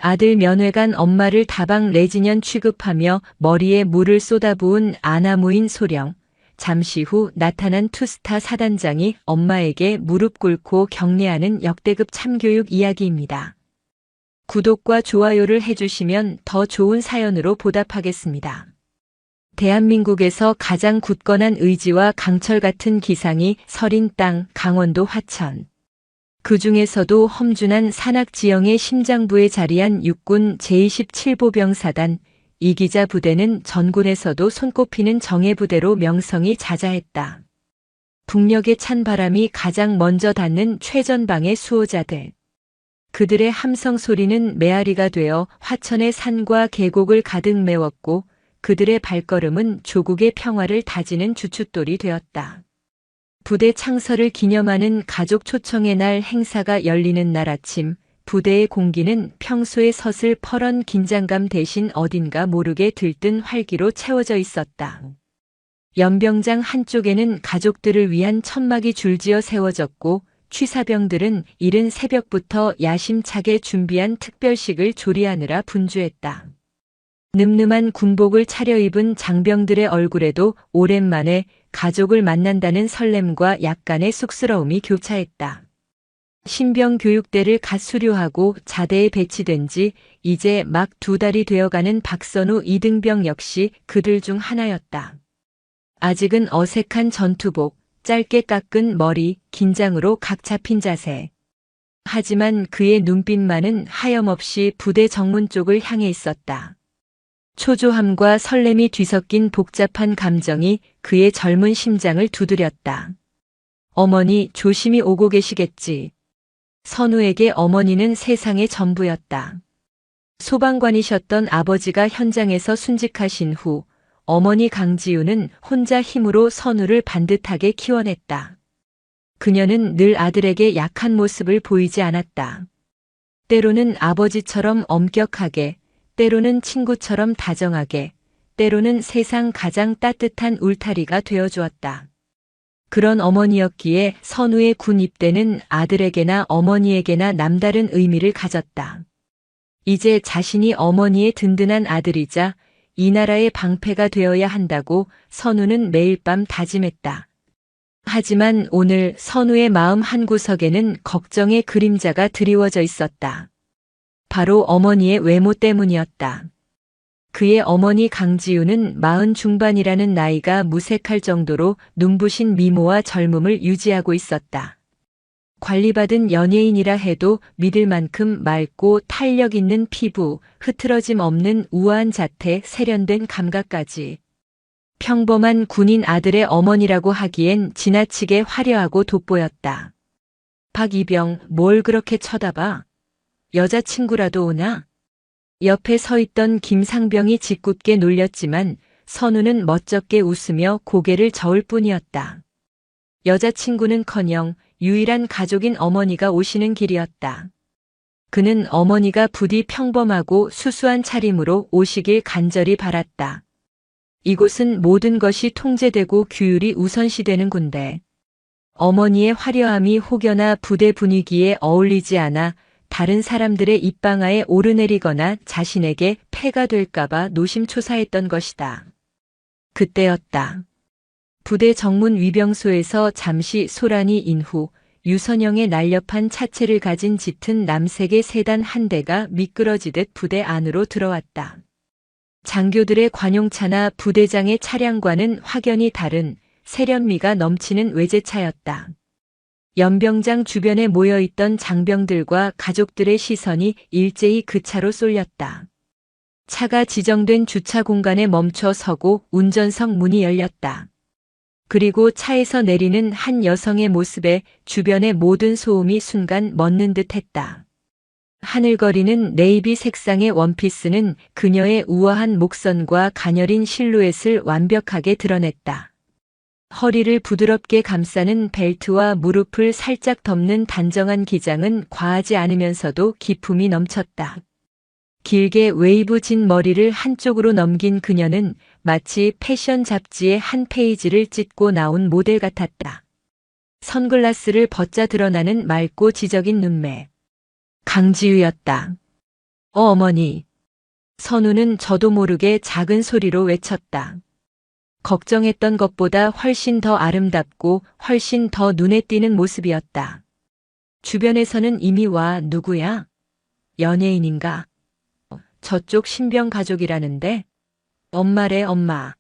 아들 면회간 엄마를 다방 레지년 취급하며 머리에 물을 쏟아부은 아나무인 소령. 잠시 후 나타난 투스타 사단장이 엄마에게 무릎 꿇고 격려하는 역대급 참교육 이야기입니다. 구독과 좋아요를 해주시면 더 좋은 사연으로 보답하겠습니다. 대한민국에서 가장 굳건한 의지와 강철 같은 기상이 서린 땅 강원도 화천. 그 중에서도 험준한 산악지형의 심장부에 자리한 육군 제27보병사단 이기자 부대는 전군에서도 손꼽히는 정예부대로 명성이 자자했다. 북녘의 찬 바람이 가장 먼저 닿는 최전방의 수호자들. 그들의 함성 소리는 메아리가 되어 화천의 산과 계곡을 가득 메웠고 그들의 발걸음은 조국의 평화를 다지는 주춧돌이 되었다. 부대 창설을 기념하는 가족 초청의 날 행사가 열리는 날 아침, 부대의 공기는 평소의 서슬퍼런 긴장감 대신 어딘가 모르게 들뜬 활기로 채워져 있었다. 연병장 한쪽에는 가족들을 위한 천막이 줄지어 세워졌고 취사병들은 이른 새벽부터 야심차게 준비한 특별식을 조리하느라 분주했다. 늠름한 군복을 차려입은 장병들의 얼굴에도 오랜만에 가족을 만난다는 설렘과 약간의 쑥스러움이 교차했다. 신병 교육대를 갓 수료하고 자대에 배치된 지 이제 막 2달이 되어가는 박선우 이등병 역시 그들 중 하나였다. 아직은 어색한 전투복, 짧게 깎은 머리, 긴장으로 각 잡힌 자세. 하지만 그의 눈빛만은 하염없이 부대 정문 쪽을 향해 있었다. 초조함과 설렘이 뒤섞인 복잡한 감정이 그의 젊은 심장을 두드렸다. 어머니 조심히 오고 계시겠지. 선우에게 어머니는 세상의 전부였다. 소방관이셨던 아버지가 현장에서 순직하신 후 어머니 강지우는 혼자 힘으로 선우를 반듯하게 키워냈다. 그녀는 늘 아들에게 약한 모습을 보이지 않았다. 때로는 아버지처럼 엄격하게, 때로는 친구처럼 다정하게, 때로는 세상 가장 따뜻한 울타리가 되어주었다. 그런 어머니였기에 선우의 군 입대는 아들에게나 어머니에게나 남다른 의미를 가졌다. 이제 자신이 어머니의 든든한 아들이자 이 나라의 방패가 되어야 한다고 선우는 매일 밤 다짐했다. 하지만 오늘 선우의 마음 한구석에는 걱정의 그림자가 드리워져 있었다. 바로 어머니의 외모 때문이었다. 그의 어머니 강지우는 40 중반이라는 나이가 무색할 정도로 눈부신 미모와 젊음을 유지하고 있었다. 관리받은 연예인이라 해도 믿을 만큼 맑고 탄력 있는 피부, 흐트러짐 없는 우아한 자태, 세련된 감각까지. 평범한 군인 아들의 어머니라고 하기엔 지나치게 화려하고 돋보였다. 박이병, 뭘 그렇게 쳐다봐? 여자친구라도 오나? 옆에 서 있던 김상병이 짓궂게 놀렸지만 선우는 멋쩍게 웃으며 고개를 저을 뿐이었다. 여자친구는커녕 유일한 가족인 어머니가 오시는 길이었다. 그는 어머니가 부디 평범하고 수수한 차림으로 오시길 간절히 바랐다. 이곳은 모든 것이 통제되고 규율이 우선시되는 군대. 어머니의 화려함이 혹여나 부대 분위기에 어울리지 않아 다른 사람들의 입방아에 오르내리거나 자신에게 폐가 될까봐 노심초사했던 것이다. 그때였다. 부대 정문 위병소에서 잠시 소란이 인 후 유선형의 날렵한 차체를 가진 짙은 남색의 세단 한 대가 미끄러지듯 부대 안으로 들어왔다. 장교들의 관용차나 부대장의 차량과는 확연히 다른 세련미가 넘치는 외제차였다. 연병장 주변에 모여있던 장병들과 가족들의 시선이 일제히 그 차로 쏠렸다. 차가 지정된 주차 공간에 멈춰 서고 운전석 문이 열렸다. 그리고 차에서 내리는 한 여성의 모습에 주변의 모든 소음이 순간 멎는 듯 했다. 하늘거리는 네이비 색상의 원피스는 그녀의 우아한 목선과 가녀린 실루엣을 완벽하게 드러냈다. 허리를 부드럽게 감싸는 벨트와 무릎을 살짝 덮는 단정한 기장은 과하지 않으면서도 기품이 넘쳤다. 길게 웨이브 진 머리를 한쪽으로 넘긴 그녀는 마치 패션 잡지의 한 페이지를 찢고 나온 모델 같았다. 선글라스를 벗자 드러나는 맑고 지적인 눈매. 강지우였다. 어머니. 선우는 저도 모르게 작은 소리로 외쳤다. 걱정했던 것보다 훨씬 더 아름답고 훨씬 더 눈에 띄는 모습이었다. 주변에서는 이미 와 누구야? 연예인인가? 저쪽 신병 가족이라는데? 엄마래 엄마.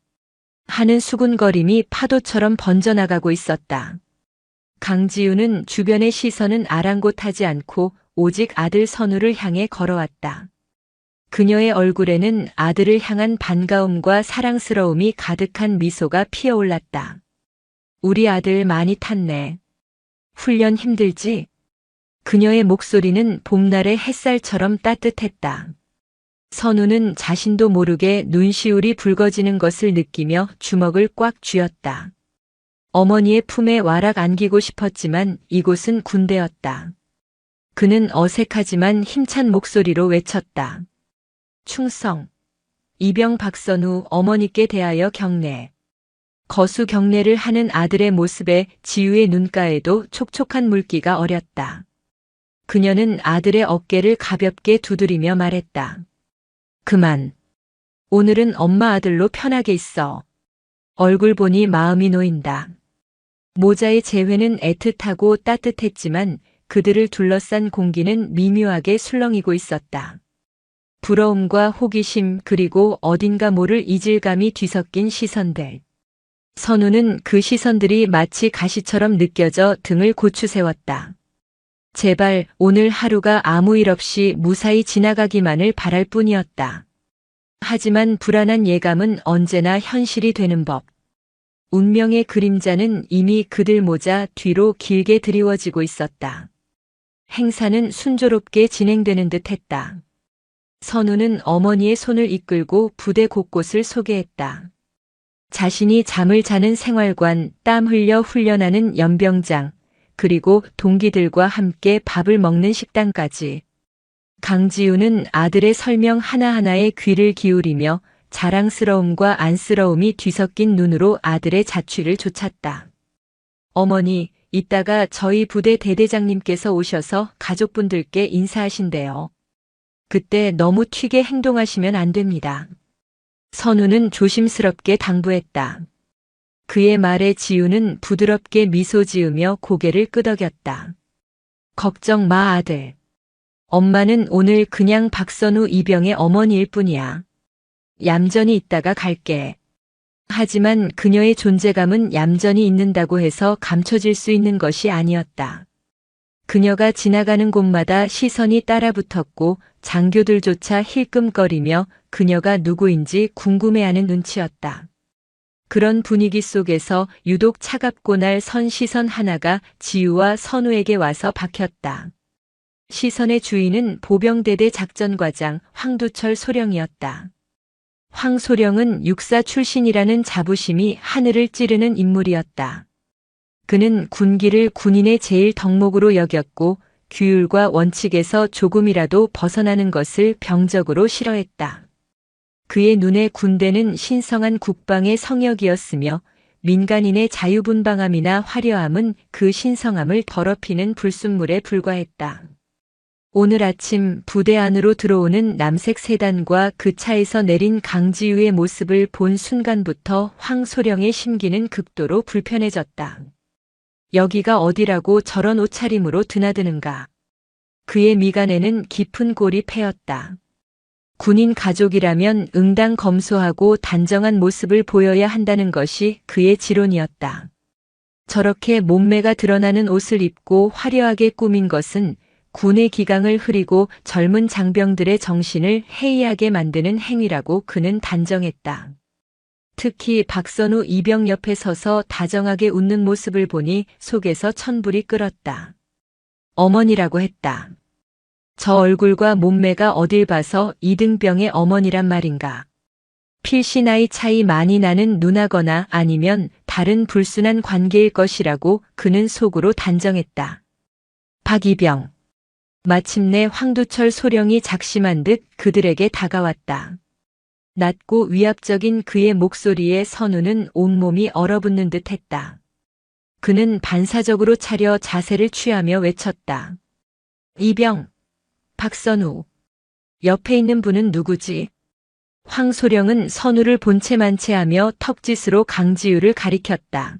하는 수군거림이 파도처럼 번져나가고 있었다. 강지우는 주변의 시선은 아랑곳하지 않고 오직 아들 선우를 향해 걸어왔다. 그녀의 얼굴에는 아들을 향한 반가움과 사랑스러움이 가득한 미소가 피어올랐다. 우리 아들 많이 탔네. 훈련 힘들지? 그녀의 목소리는 봄날의 햇살처럼 따뜻했다. 선우는 자신도 모르게 눈시울이 붉어지는 것을 느끼며 주먹을 꽉 쥐었다. 어머니의 품에 와락 안기고 싶었지만 이곳은 군대였다. 그는 어색하지만 힘찬 목소리로 외쳤다. 충성. 이병 박선우 어머니께 대하여 경례. 거수 경례를 하는 아들의 모습에 지우의 눈가에도 촉촉한 물기가 어렸다. 그녀는 아들의 어깨를 가볍게 두드리며 말했다. 그만. 오늘은 엄마 아들로 편하게 있어. 얼굴 보니 마음이 놓인다. 모자의 재회는 애틋하고 따뜻했지만 그들을 둘러싼 공기는 미묘하게 술렁이고 있었다. 부러움과 호기심 그리고 어딘가 모를 이질감이 뒤섞인 시선들. 선우는 그 시선들이 마치 가시처럼 느껴져 등을 고추 세웠다. 제발 오늘 하루가 아무 일 없이 무사히 지나가기만을 바랄 뿐이었다. 하지만 불안한 예감은 언제나 현실이 되는 법. 운명의 그림자는 이미 그들 모자 뒤로 길게 드리워지고 있었다. 행사는 순조롭게 진행되는 듯 했다. 선우는 어머니의 손을 이끌고 부대 곳곳을 소개했다. 자신이 잠을 자는 생활관, 땀 흘려 훈련하는 연병장, 그리고 동기들과 함께 밥을 먹는 식당까지. 강지우는 아들의 설명 하나하나에 귀를 기울이며 자랑스러움과 안쓰러움이 뒤섞인 눈으로 아들의 자취를 좇았다. 어머니, 이따가 저희 부대 대대장님께서 오셔서 가족분들께 인사하신대요. 그때 너무 튀게 행동하시면 안 됩니다. 선우는 조심스럽게 당부했다. 그의 말에 지우는 부드럽게 미소 지으며 고개를 끄덕였다. 걱정 마 아들. 엄마는 오늘 그냥 박선우 이병의 어머니일 뿐이야. 얌전히 있다가 갈게. 하지만 그녀의 존재감은 얌전히 있는다고 해서 감춰질 수 있는 것이 아니었다. 그녀가 지나가는 곳마다 시선이 따라붙었고 장교들조차 힐끔거리며 그녀가 누구인지 궁금해하는 눈치였다. 그런 분위기 속에서 유독 차갑고 날 선 시선 하나가 지우와 선우에게 와서 박혔다. 시선의 주인은 보병대대 작전과장 황두철 소령이었다. 황 소령은 육사 출신이라는 자부심이 하늘을 찌르는 인물이었다. 그는 군기를 군인의 제일 덕목으로 여겼고 규율과 원칙에서 조금이라도 벗어나는 것을 병적으로 싫어했다. 그의 눈에 군대는 신성한 국방의 성역이었으며 민간인의 자유분방함이나 화려함은 그 신성함을 더럽히는 불순물에 불과했다. 오늘 아침 부대 안으로 들어오는 남색 세단과 그 차에서 내린 강지우의 모습을 본 순간부터 황소령의 심기는 극도로 불편해졌다. 여기가 어디라고 저런 옷차림으로 드나드는가. 그의 미간에는 깊은 골이 패였다. 군인 가족이라면 응당 검소하고 단정한 모습을 보여야 한다는 것이 그의 지론이었다. 저렇게 몸매가 드러나는 옷을 입고 화려하게 꾸민 것은 군의 기강을 흐리고 젊은 장병들의 정신을 해이하게 만드는 행위라고 그는 단정했다. 특히 박선우 이병 옆에 서서 다정하게 웃는 모습을 보니 속에서 천불이 끓었다. 어머니라고 했다. 저 얼굴과 몸매가 어딜 봐서 이등병의 어머니란 말인가. 필시 나이 차이 많이 나는 누나거나 아니면 다른 불순한 관계일 것이라고 그는 속으로 단정했다. 박이병. 마침내 황두철 소령이 작심한 듯 그들에게 다가왔다. 낮고 위압적인 그의 목소리에 선우는 온몸이 얼어붙는 듯 했다. 그는 반사적으로 차려 자세를 취하며 외쳤다. 이병, 박선우. 옆에 있는 분은 누구지? 황소령은 선우를 본체만체하며 턱짓으로 강지우를 가리켰다.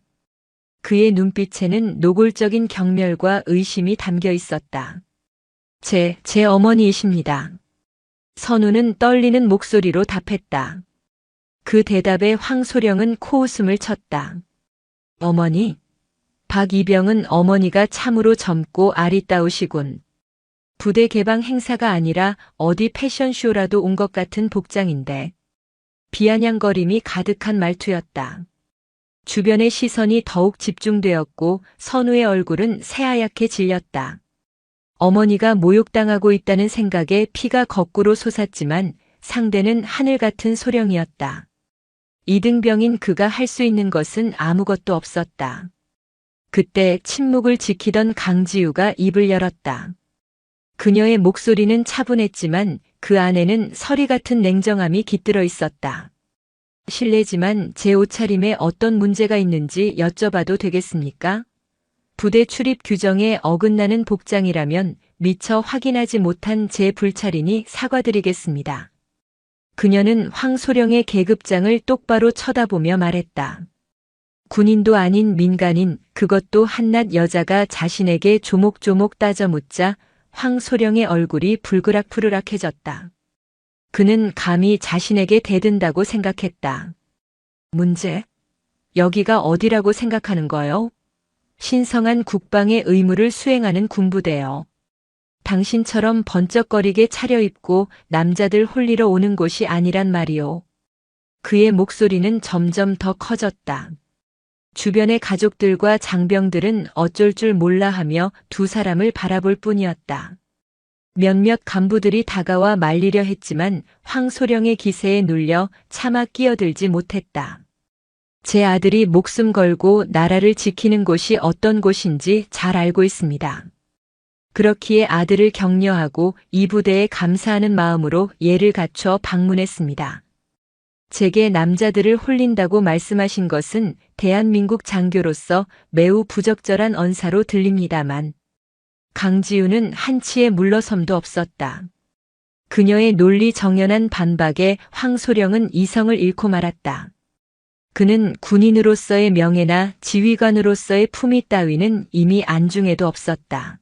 그의 눈빛에는 노골적인 경멸과 의심이 담겨 있었다. 제 어머니이십니다. 선우는 떨리는 목소리로 답했다. 그 대답에 황소령은 코웃음을 쳤다. 어머니? 박이병은 어머니가 참으로 젊고 아리따우시군. 부대 개방 행사가 아니라 어디 패션쇼라도 온 것 같은 복장인데. 비아냥거림이 가득한 말투였다. 주변의 시선이 더욱 집중되었고 선우의 얼굴은 새하얗게 질렸다. 어머니가 모욕당하고 있다는 생각에 피가 거꾸로 솟았지만 상대는 하늘 같은 소령이었다. 이등병인 그가 할 수 있는 것은 아무것도 없었다. 그때 침묵을 지키던 강지우가 입을 열었다. 그녀의 목소리는 차분했지만 그 안에는 서리 같은 냉정함이 깃들어 있었다. 실례지만 제 옷차림에 어떤 문제가 있는지 여쭤봐도 되겠습니까? 부대 출입 규정에 어긋나는 복장이라면 미처 확인하지 못한 제 불찰이니 사과드리겠습니다. 그녀는 황소령의 계급장을 똑바로 쳐다보며 말했다. 군인도 아닌 민간인, 그것도 한낱 여자가 자신에게 조목조목 따져 묻자 황소령의 얼굴이 불그락푸르락해졌다. 그는 감히 자신에게 대든다고 생각했다. 문제? 여기가 어디라고 생각하는 거요? 신성한 국방의 의무를 수행하는 군부대요. 당신처럼 번쩍거리게 차려입고 남자들 홀리러 오는 곳이 아니란 말이오. 그의 목소리는 점점 더 커졌다. 주변의 가족들과 장병들은 어쩔 줄 몰라 하며 두 사람을 바라볼 뿐이었다. 몇몇 간부들이 다가와 말리려 했지만 황소령의 기세에 눌려 차마 끼어들지 못했다. 제 아들이 목숨 걸고 나라를 지키는 곳이 어떤 곳인지 잘 알고 있습니다. 그렇기에 아들을 격려하고 이 부대에 감사하는 마음으로 예를 갖춰 방문했습니다. 제게 남자들을 홀린다고 말씀하신 것은 대한민국 장교로서 매우 부적절한 언사로 들립니다만 강지우는 한치의 물러섬도 없었다. 그녀의 논리 정연한 반박에 황소령은 이성을 잃고 말았다. 그는 군인으로서의 명예나 지휘관으로서의 품위 따위는 이미 안중에도 없었다.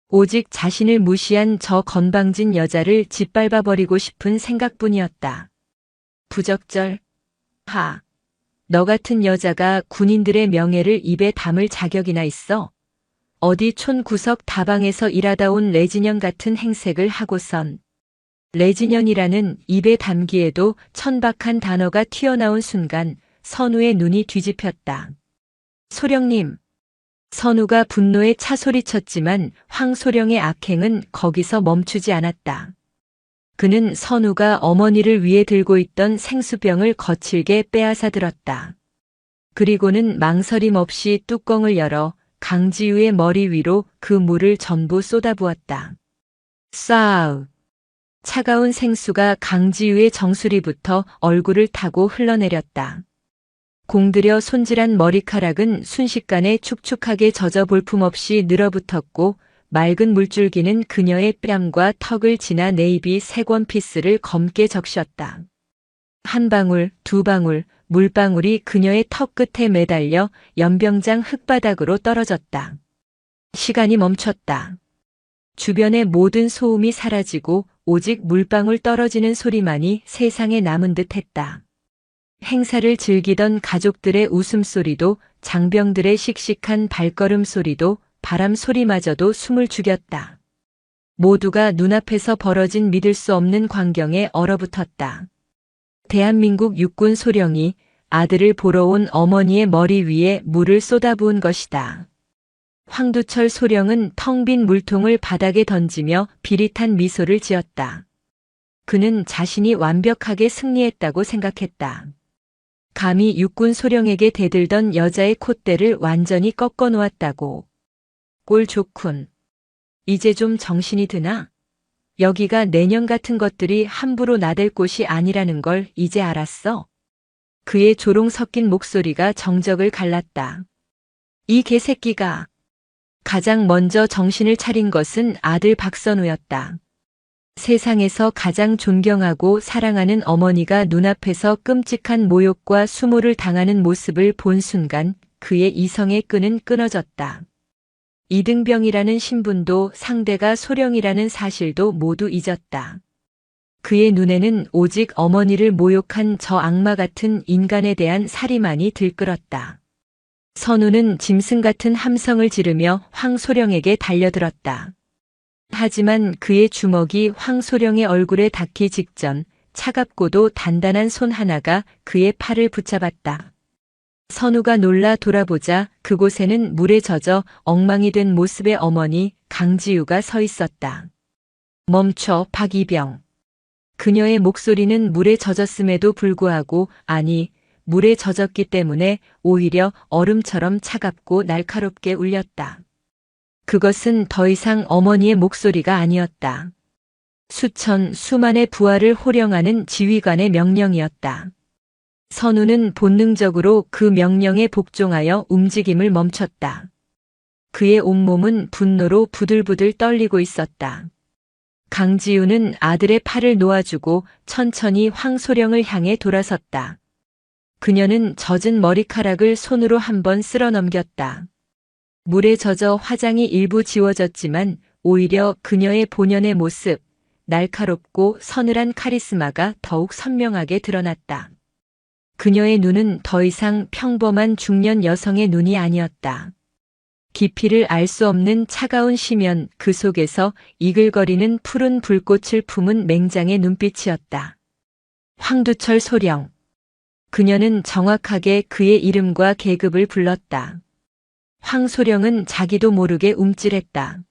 오직 자신을 무시한 저 건방진 여자를 짓밟아버리고 싶은 생각뿐이었다. 부적절. 너 같은 여자가 군인들의 명예를 입에 담을 자격이나 있어? 어디 촌구석 다방에서 일하다 온 레지년 같은 행색을 하고선. 레지년이라는 입에 담기에도 천박한 단어가 튀어나온 순간 선우의 눈이 뒤집혔다. 소령님. 선우가 분노에 차소리쳤지만 황소령의 악행은 거기서 멈추지 않았다. 그는 선우가 어머니를 위해 들고 있던 생수병을 거칠게 빼앗아 들었다. 그리고는 망설임 없이 뚜껑을 열어 강지우의 머리 위로 그 물을 전부 쏟아부었다. 쏴우. 차가운 생수가 강지우의 정수리부터 얼굴을 타고 흘러내렸다. 공들여 손질한 머리카락은 순식간에 축축하게 젖어 볼품없이 늘어붙었고 맑은 물줄기는 그녀의 뺨과 턱을 지나 네이비 색 원피스를 검게 적셨다. 한 방울, 두 방울, 물방울이 그녀의 턱 끝에 매달려 연병장 흙바닥으로 떨어졌다. 시간이 멈췄다. 주변의 모든 소음이 사라지고 오직 물방울 떨어지는 소리만이 세상에 남은 듯 했다. 행사를 즐기던 가족들의 웃음소리도 장병들의 씩씩한 발걸음 소리도 바람 소리마저도 숨을 죽였다. 모두가 눈앞에서 벌어진 믿을 수 없는 광경에 얼어붙었다. 대한민국 육군 소령이 아들을 보러 온 어머니의 머리 위에 물을 쏟아부은 것이다. 황두철 소령은 텅 빈 물통을 바닥에 던지며 비릿한 미소를 지었다. 그는 자신이 완벽하게 승리했다고 생각했다. 감히 육군 소령에게 대들던 여자의 콧대를 완전히 꺾어 놓았다고. 꼴 좋군. 이제 좀 정신이 드나? 여기가 내년 같은 것들이 함부로 나댈 곳이 아니라는 걸 이제 알았어. 그의 조롱 섞인 목소리가 정적을 갈랐다. 이 개새끼가. 가장 먼저 정신을 차린 것은 아들 박선우였다. 세상에서 가장 존경하고 사랑하는 어머니가 눈앞에서 끔찍한 모욕과 수모를 당하는 모습을 본 순간 그의 이성의 끈은 끊어졌다. 이등병이라는 신분도 상대가 소령이라는 사실도 모두 잊었다. 그의 눈에는 오직 어머니를 모욕한 저 악마 같은 인간에 대한 살이만이 들끓었다. 선우는 짐승 같은 함성을 지르며 황소령에게 달려들었다. 하지만 그의 주먹이 황소령의 얼굴에 닿기 직전 차갑고도 단단한 손 하나가 그의 팔을 붙잡았다. 선우가 놀라 돌아보자 그곳에는 물에 젖어 엉망이 된 모습의 어머니 강지우가 서 있었다. 멈춰, 박이병. 그녀의 목소리는 물에 젖었음에도 불구하고, 아니, 물에 젖었기 때문에 오히려 얼음처럼 차갑고 날카롭게 울렸다. 그것은 더 이상 어머니의 목소리가 아니었다. 수만의 부하를 호령하는 지휘관의 명령이었다. 선우는 본능적으로 그 명령에 복종하여 움직임을 멈췄다. 그의 온몸은 분노로 부들부들 떨리고 있었다. 강지우는 아들의 팔을 놓아주고 천천히 황소령을 향해 돌아섰다. 그녀는 젖은 머리카락을 손으로 한번 쓸어 넘겼다. 물에 젖어 화장이 일부 지워졌지만 오히려 그녀의 본연의 모습, 날카롭고 서늘한 카리스마가 더욱 선명하게 드러났다. 그녀의 눈은 더 이상 평범한 중년 여성의 눈이 아니었다. 깊이를 알 수 없는 차가운 심연, 그 속에서 이글거리는 푸른 불꽃을 품은 맹장의 눈빛이었다. 황두철 소령. 그녀는 정확하게 그의 이름과 계급을 불렀다. 황소령은 자기도 모르게 움찔했다.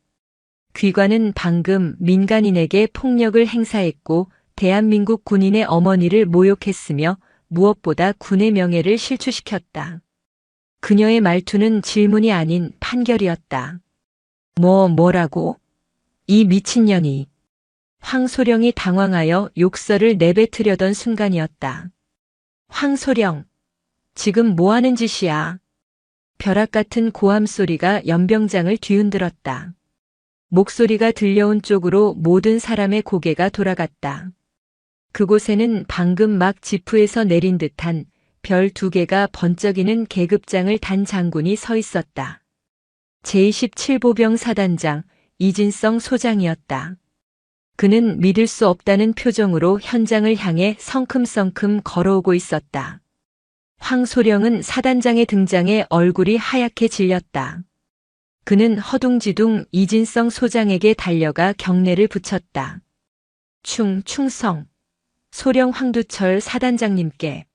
귀관은 방금 민간인에게 폭력을 행사했고 대한민국 군인의 어머니를 모욕했으며 무엇보다 군의 명예를 실추시켰다. 그녀의 말투는 질문이 아닌 판결이었다. 뭐라고? 이 미친년이. 황소령이 당황하여 욕설을 내뱉으려던 순간이었다. 황소령, 지금 뭐 하는 짓이야? 벼락 같은 고함 소리가 연병장을 뒤흔들었다. 목소리가 들려온 쪽으로 모든 사람의 고개가 돌아갔다. 그곳에는 방금 막 지프에서 내린 듯한 별 2개가 번쩍이는 계급장을 단 장군이 서 있었다. 제27보병 사단장 이진성 소장이었다. 그는 믿을 수 없다는 표정으로 현장을 향해 성큼성큼 걸어오고 있었다. 황소령은 사단장의 등장에 얼굴이 하얗게 질렸다. 그는 허둥지둥 이진성 소장에게 달려가 경례를 붙였다. 충성. 소령 황두철 사단장님께.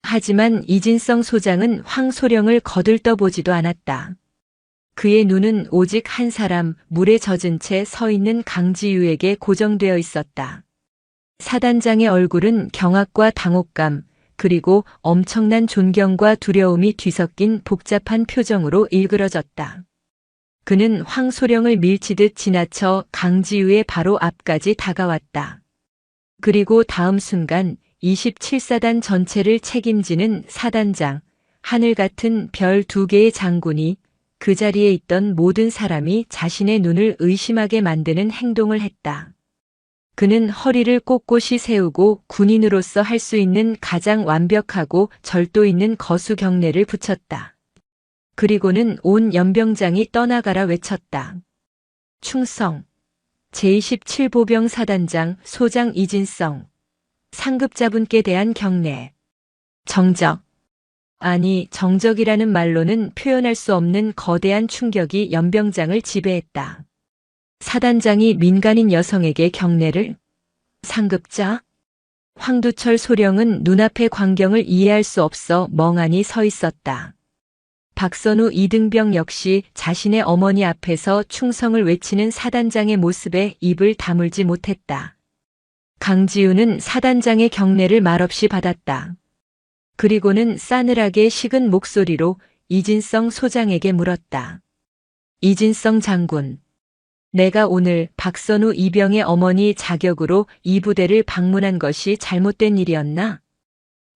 하지만 이진성 소장은 황소령을 거들떠보지도 않았다. 그의 눈은 오직 한 사람, 물에 젖은 채 서 있는 강지우에게 고정되어 있었다. 사단장의 얼굴은 경악과 당혹감, 그리고 엄청난 존경과 두려움이 뒤섞인 복잡한 표정으로 일그러졌다. 그는 황소령을 밀치듯 지나쳐 강지우의 바로 앞까지 다가왔다. 그리고 다음 순간 27사단 전체를 책임지는 사단장, 하늘 같은 별 2개의 장군이 그 자리에 있던 모든 사람이 자신의 눈을 의심하게 만드는 행동을 했다. 그는 허리를 꼿꼿이 세우고 군인으로서 할 수 있는 가장 완벽하고 절도 있는 거수 경례를 붙였다. 그리고는 온 연병장이 떠나가라 외쳤다. 충성. 제27보병 사단장 소장 이진성. 상급자분께 대한 경례. 정적. 아니, 정적이라는 말로는 표현할 수 없는 거대한 충격이 연병장을 지배했다. 사단장이 민간인 여성에게 경례를? 상급자? 황두철 소령은 눈앞의 광경을 이해할 수 없어 멍하니 서 있었다. 박선우 이등병 역시 자신의 어머니 앞에서 충성을 외치는 사단장의 모습에 입을 다물지 못했다. 강지우는 사단장의 경례를 말없이 받았다. 그리고는 싸늘하게 식은 목소리로 이진성 소장에게 물었다. 이진성 장군, 내가 오늘 박선우 이병의 어머니 자격으로 이 부대를 방문한 것이 잘못된 일이었나?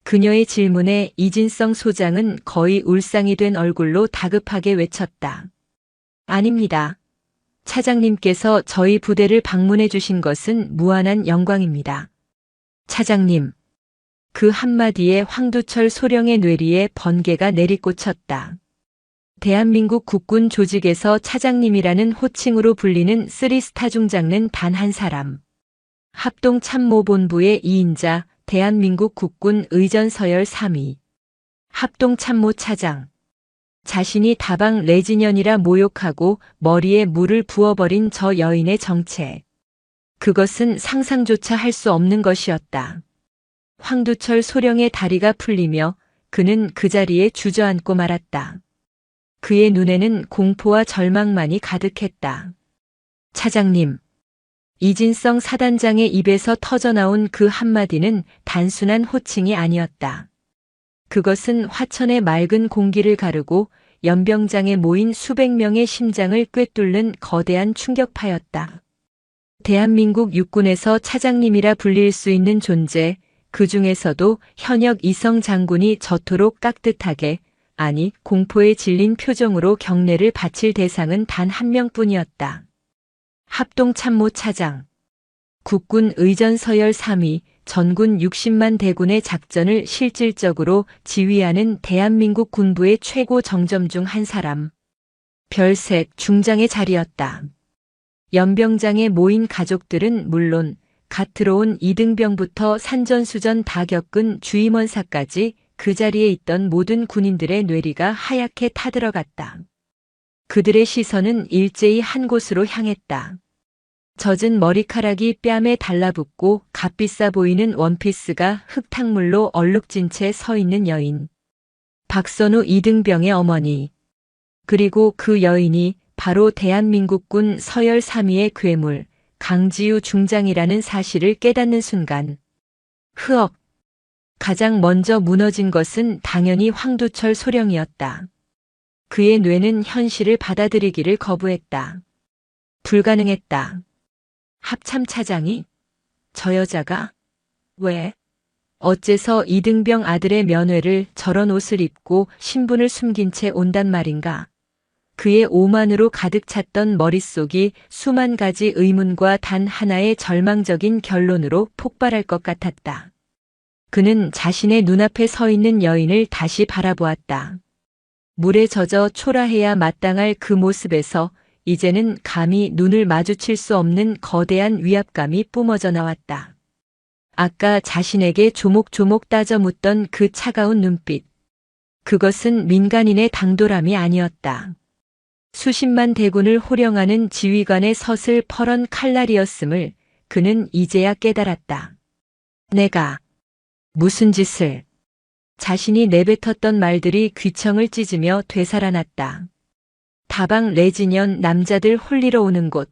그녀의 질문에 이진성 소장은 거의 울상이 된 얼굴로 다급하게 외쳤다. 아닙니다. 차장님께서 저희 부대를 방문해 주신 것은 무한한 영광입니다. 차장님. 그 한마디에 황두철 소령의 뇌리에 번개가 내리꽂혔다. 대한민국 국군 조직에서 차장님이라는 호칭으로 불리는 3스타 중장은 단 한 사람. 합동참모본부의 2인자, 대한민국 국군 의전서열 3위. 합동참모차장. 자신이 다방 레지년이라 모욕하고 머리에 물을 부어버린 저 여인의 정체. 그것은 상상조차 할 수 없는 것이었다. 황두철 소령의 다리가 풀리며 그는 그 자리에 주저앉고 말았다. 그의 눈에는 공포와 절망만이 가득했다. 차장님. 이진성 사단장의 입에서 터져나온 그 한마디는 단순한 호칭이 아니었다. 그것은 화천의 맑은 공기를 가르고 연병장에 모인 수백 명의 심장을 꿰뚫는 거대한 충격파였다. 대한민국 육군에서 차장님이라 불릴 수 있는 존재, 그 중에서도 현역 이성 장군이 저토록 깍듯하게, 아니 공포에 질린 표정으로 경례를 바칠 대상은 단 한 명뿐이었다. 합동참모차장. 국군 의전서열 3위, 전군 60만 대군의 작전을 실질적으로 지휘하는 대한민국 군부의 최고 정점 중 한 사람. 별색 중장의 자리였다. 연병장에 모인 가족들은 물론 갓 들어온 이등병부터 산전수전 다 겪은 주임원사까지 그 자리에 있던 모든 군인들의 뇌리가 하얗게 타들어갔다. 그들의 시선은 일제히 한 곳으로 향했다. 젖은 머리카락이 뺨에 달라붙고 값비싸 보이는 원피스가 흙탕물로 얼룩진 채 서 있는 여인. 박선우 이등병의 어머니. 그리고 그 여인이 바로 대한민국군 서열 3위의 괴물, 강지우 중장이라는 사실을 깨닫는 순간. 흐억. 가장 먼저 무너진 것은 당연히 황두철 소령이었다. 그의 뇌는 현실을 받아들이기를 거부했다. 불가능했다. 합참차장이? 저 여자가? 왜? 어째서 이등병 아들의 면회를 저런 옷을 입고 신분을 숨긴 채 온단 말인가? 그의 오만으로 가득 찼던 머릿속이 수만 가지 의문과 단 하나의 절망적인 결론으로 폭발할 것 같았다. 그는 자신의 눈앞에 서 있는 여인을 다시 바라보았다. 물에 젖어 초라해야 마땅할 그 모습에서 이제는 감히 눈을 마주칠 수 없는 거대한 위압감이 뿜어져 나왔다. 아까 자신에게 조목조목 따져 묻던 그 차가운 눈빛. 그것은 민간인의 당돌함이 아니었다. 수십만 대군을 호령하는 지휘관의 서슬 퍼런 칼날이었음을 그는 이제야 깨달았다. 내가 무슨 짓을. 자신이 내뱉었던 말들이 귀청을 찢으며 되살아났다. 다방 레지년 남자들 홀리러 오는 곳.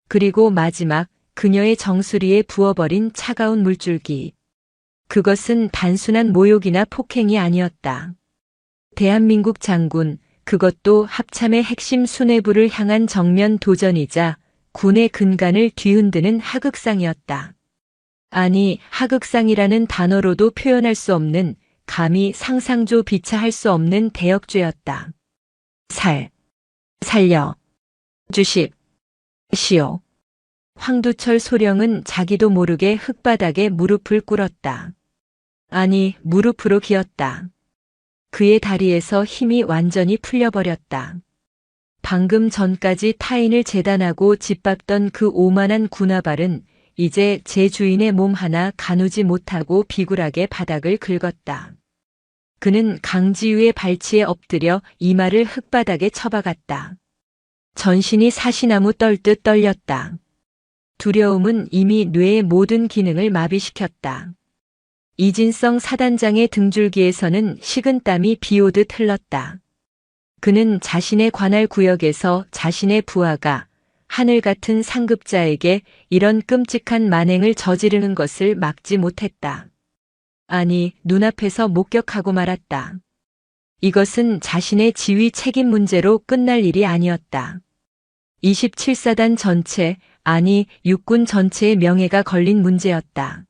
그리고 마지막 그녀의 정수리에 부어버린 차가운 물줄기. 그것은 단순한 모욕이나 폭행이 아니었다. 대한민국 장군, 그것도 합참의 핵심 수뇌부를 향한 정면 도전이자 군의 근간을 뒤흔드는 하극상이었다. 아니, 하극상이라는 단어로도 표현할 수 없는, 감히 상상조 비차할 수 없는 대역죄였다. 살려 주십시오. 황두철 소령은 자기도 모르게 흙바닥에 무릎을 꿇었다. 아니, 무릎으로 기었다. 그의 다리에서 힘이 완전히 풀려버렸다. 방금 전까지 타인을 재단하고 짓밟던 그 오만한 군화발은 이제 제 주인의 몸 하나 가누지 못하고 비굴하게 바닥을 긁었다. 그는 강지우의 발치에 엎드려 이마를 흙바닥에 쳐박았다. 전신이 사시나무 떨듯 떨렸다. 두려움은 이미 뇌의 모든 기능을 마비시켰다. 이진성 사단장의 등줄기에서는 식은땀이 비오듯 흘렀다. 그는 자신의 관할 구역에서 자신의 부하가 하늘 같은 상급자에게 이런 끔찍한 만행을 저지르는 것을 막지 못했다. 아니, 눈앞에서 목격하고 말았다. 이것은 자신의 지휘 책임 문제로 끝날 일이 아니었다. 27사단 전체, 아니 육군 전체의 명예가 걸린 문제였다.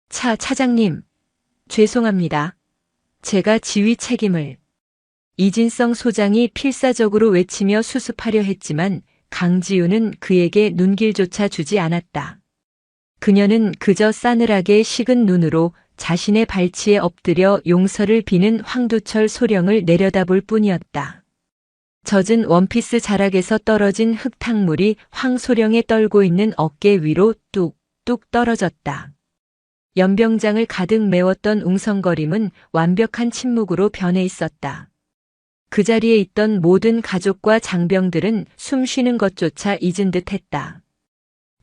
차장님, 죄송합니다. 제가 지휘 책임을. 이진성 소장이 필사적으로 외치며 수습하려 했지만 강지우는 그에게 눈길조차 주지 않았다. 그녀는 그저 싸늘하게 식은 눈으로 자신의 발치에 엎드려 용서를 비는 황두철 소령을 내려다볼 뿐이었다. 젖은 원피스 자락에서 떨어진 흙탕물이 황소령의 떨고 있는 어깨 위로 뚝뚝 떨어졌다. 연병장을 가득 메웠던 웅성거림은 완벽한 침묵으로 변해 있었다. 그 자리에 있던 모든 가족과 장병들은 숨 쉬는 것조차 잊은 듯 했다.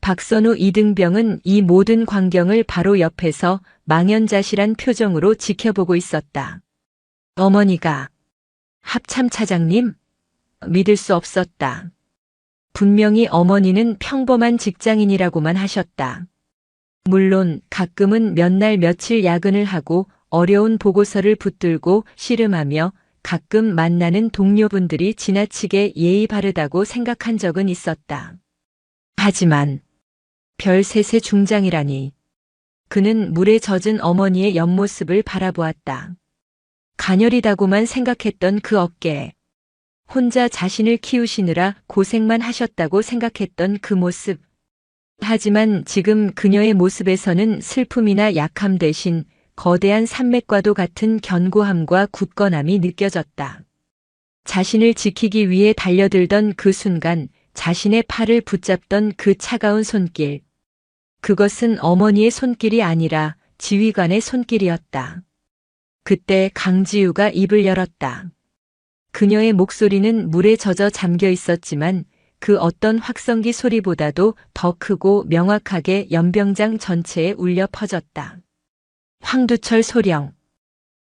박선우 이등병은 이 모든 광경을 바로 옆에서 망연자실한 표정으로 지켜보고 있었다. 어머니가 합참 차장님? 믿을 수 없었다. 분명히 어머니는 평범한 직장인이라고만 하셨다. 물론 가끔은 몇 날 며칠 야근을 하고 어려운 보고서를 붙들고 씨름하며 가끔 만나는 동료분들이 지나치게 예의 바르다고 생각한 적은 있었다. 하지만 별셋의 중장이라니. 그는 물에 젖은 어머니의 옆모습을 바라보았다. 가녀리다고만 생각했던 그 어깨. 혼자 자신을 키우시느라 고생만 하셨다고 생각했던 그 모습. 하지만 지금 그녀의 모습에서는 슬픔이나 약함 대신 거대한 산맥과도 같은 견고함과 굳건함이 느껴졌다. 자신을 지키기 위해 달려들던 그 순간 자신의 팔을 붙잡던 그 차가운 손길. 그것은 어머니의 손길이 아니라 지휘관의 손길이었다. 그때 강지우가 입을 열었다. 그녀의 목소리는 물에 젖어 잠겨 있었지만 그 어떤 확성기 소리보다도 더 크고 명확하게 연병장 전체에 울려 퍼졌다. 황두철 소령.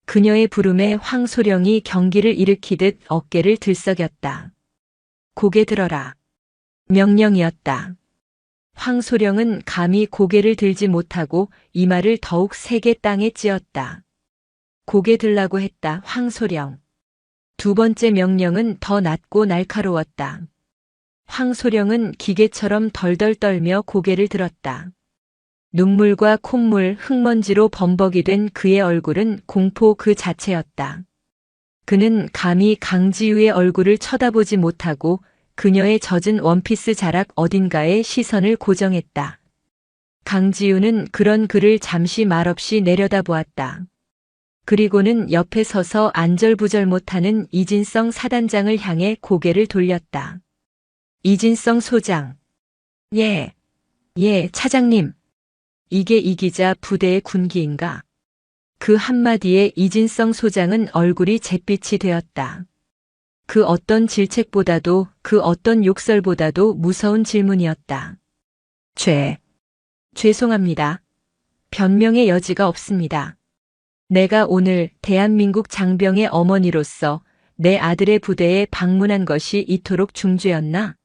그녀의 부름에 황소령이 경기를 일으키듯 어깨를 들썩였다. 고개 들어라. 명령이었다. 황소령은 감히 고개를 들지 못하고 이마를 더욱 세게 땅에 찧었다. 고개 들라고 했다, 황소령. 두 번째 명령은 더 낮고 날카로웠다. 황소령은 기계처럼 덜덜 떨며 고개를 들었다. 눈물과 콧물, 흙먼지로 범벅이 된 그의 얼굴은 공포 그 자체였다. 그는 감히 강지우의 얼굴을 쳐다보지 못하고 그녀의 젖은 원피스 자락 어딘가에 시선을 고정했다. 강지우는 그런 그를 잠시 말없이 내려다보았다. 그리고는 옆에 서서 안절부절 못하는 이진성 사단장을 향해 고개를 돌렸다. 이진성 소장. 예, 차장님. 이게 이기자 부대의 군기인가? 그 한마디에 이진성 소장은 얼굴이 잿빛이 되었다. 그 어떤 질책보다도 그 어떤 욕설보다도 무서운 질문이었다. 죄송합니다. 변명의 여지가 없습니다. 내가 오늘 대한민국 장병의 어머니로서 내 아들의 부대에 방문한 것이 이토록 중죄였나?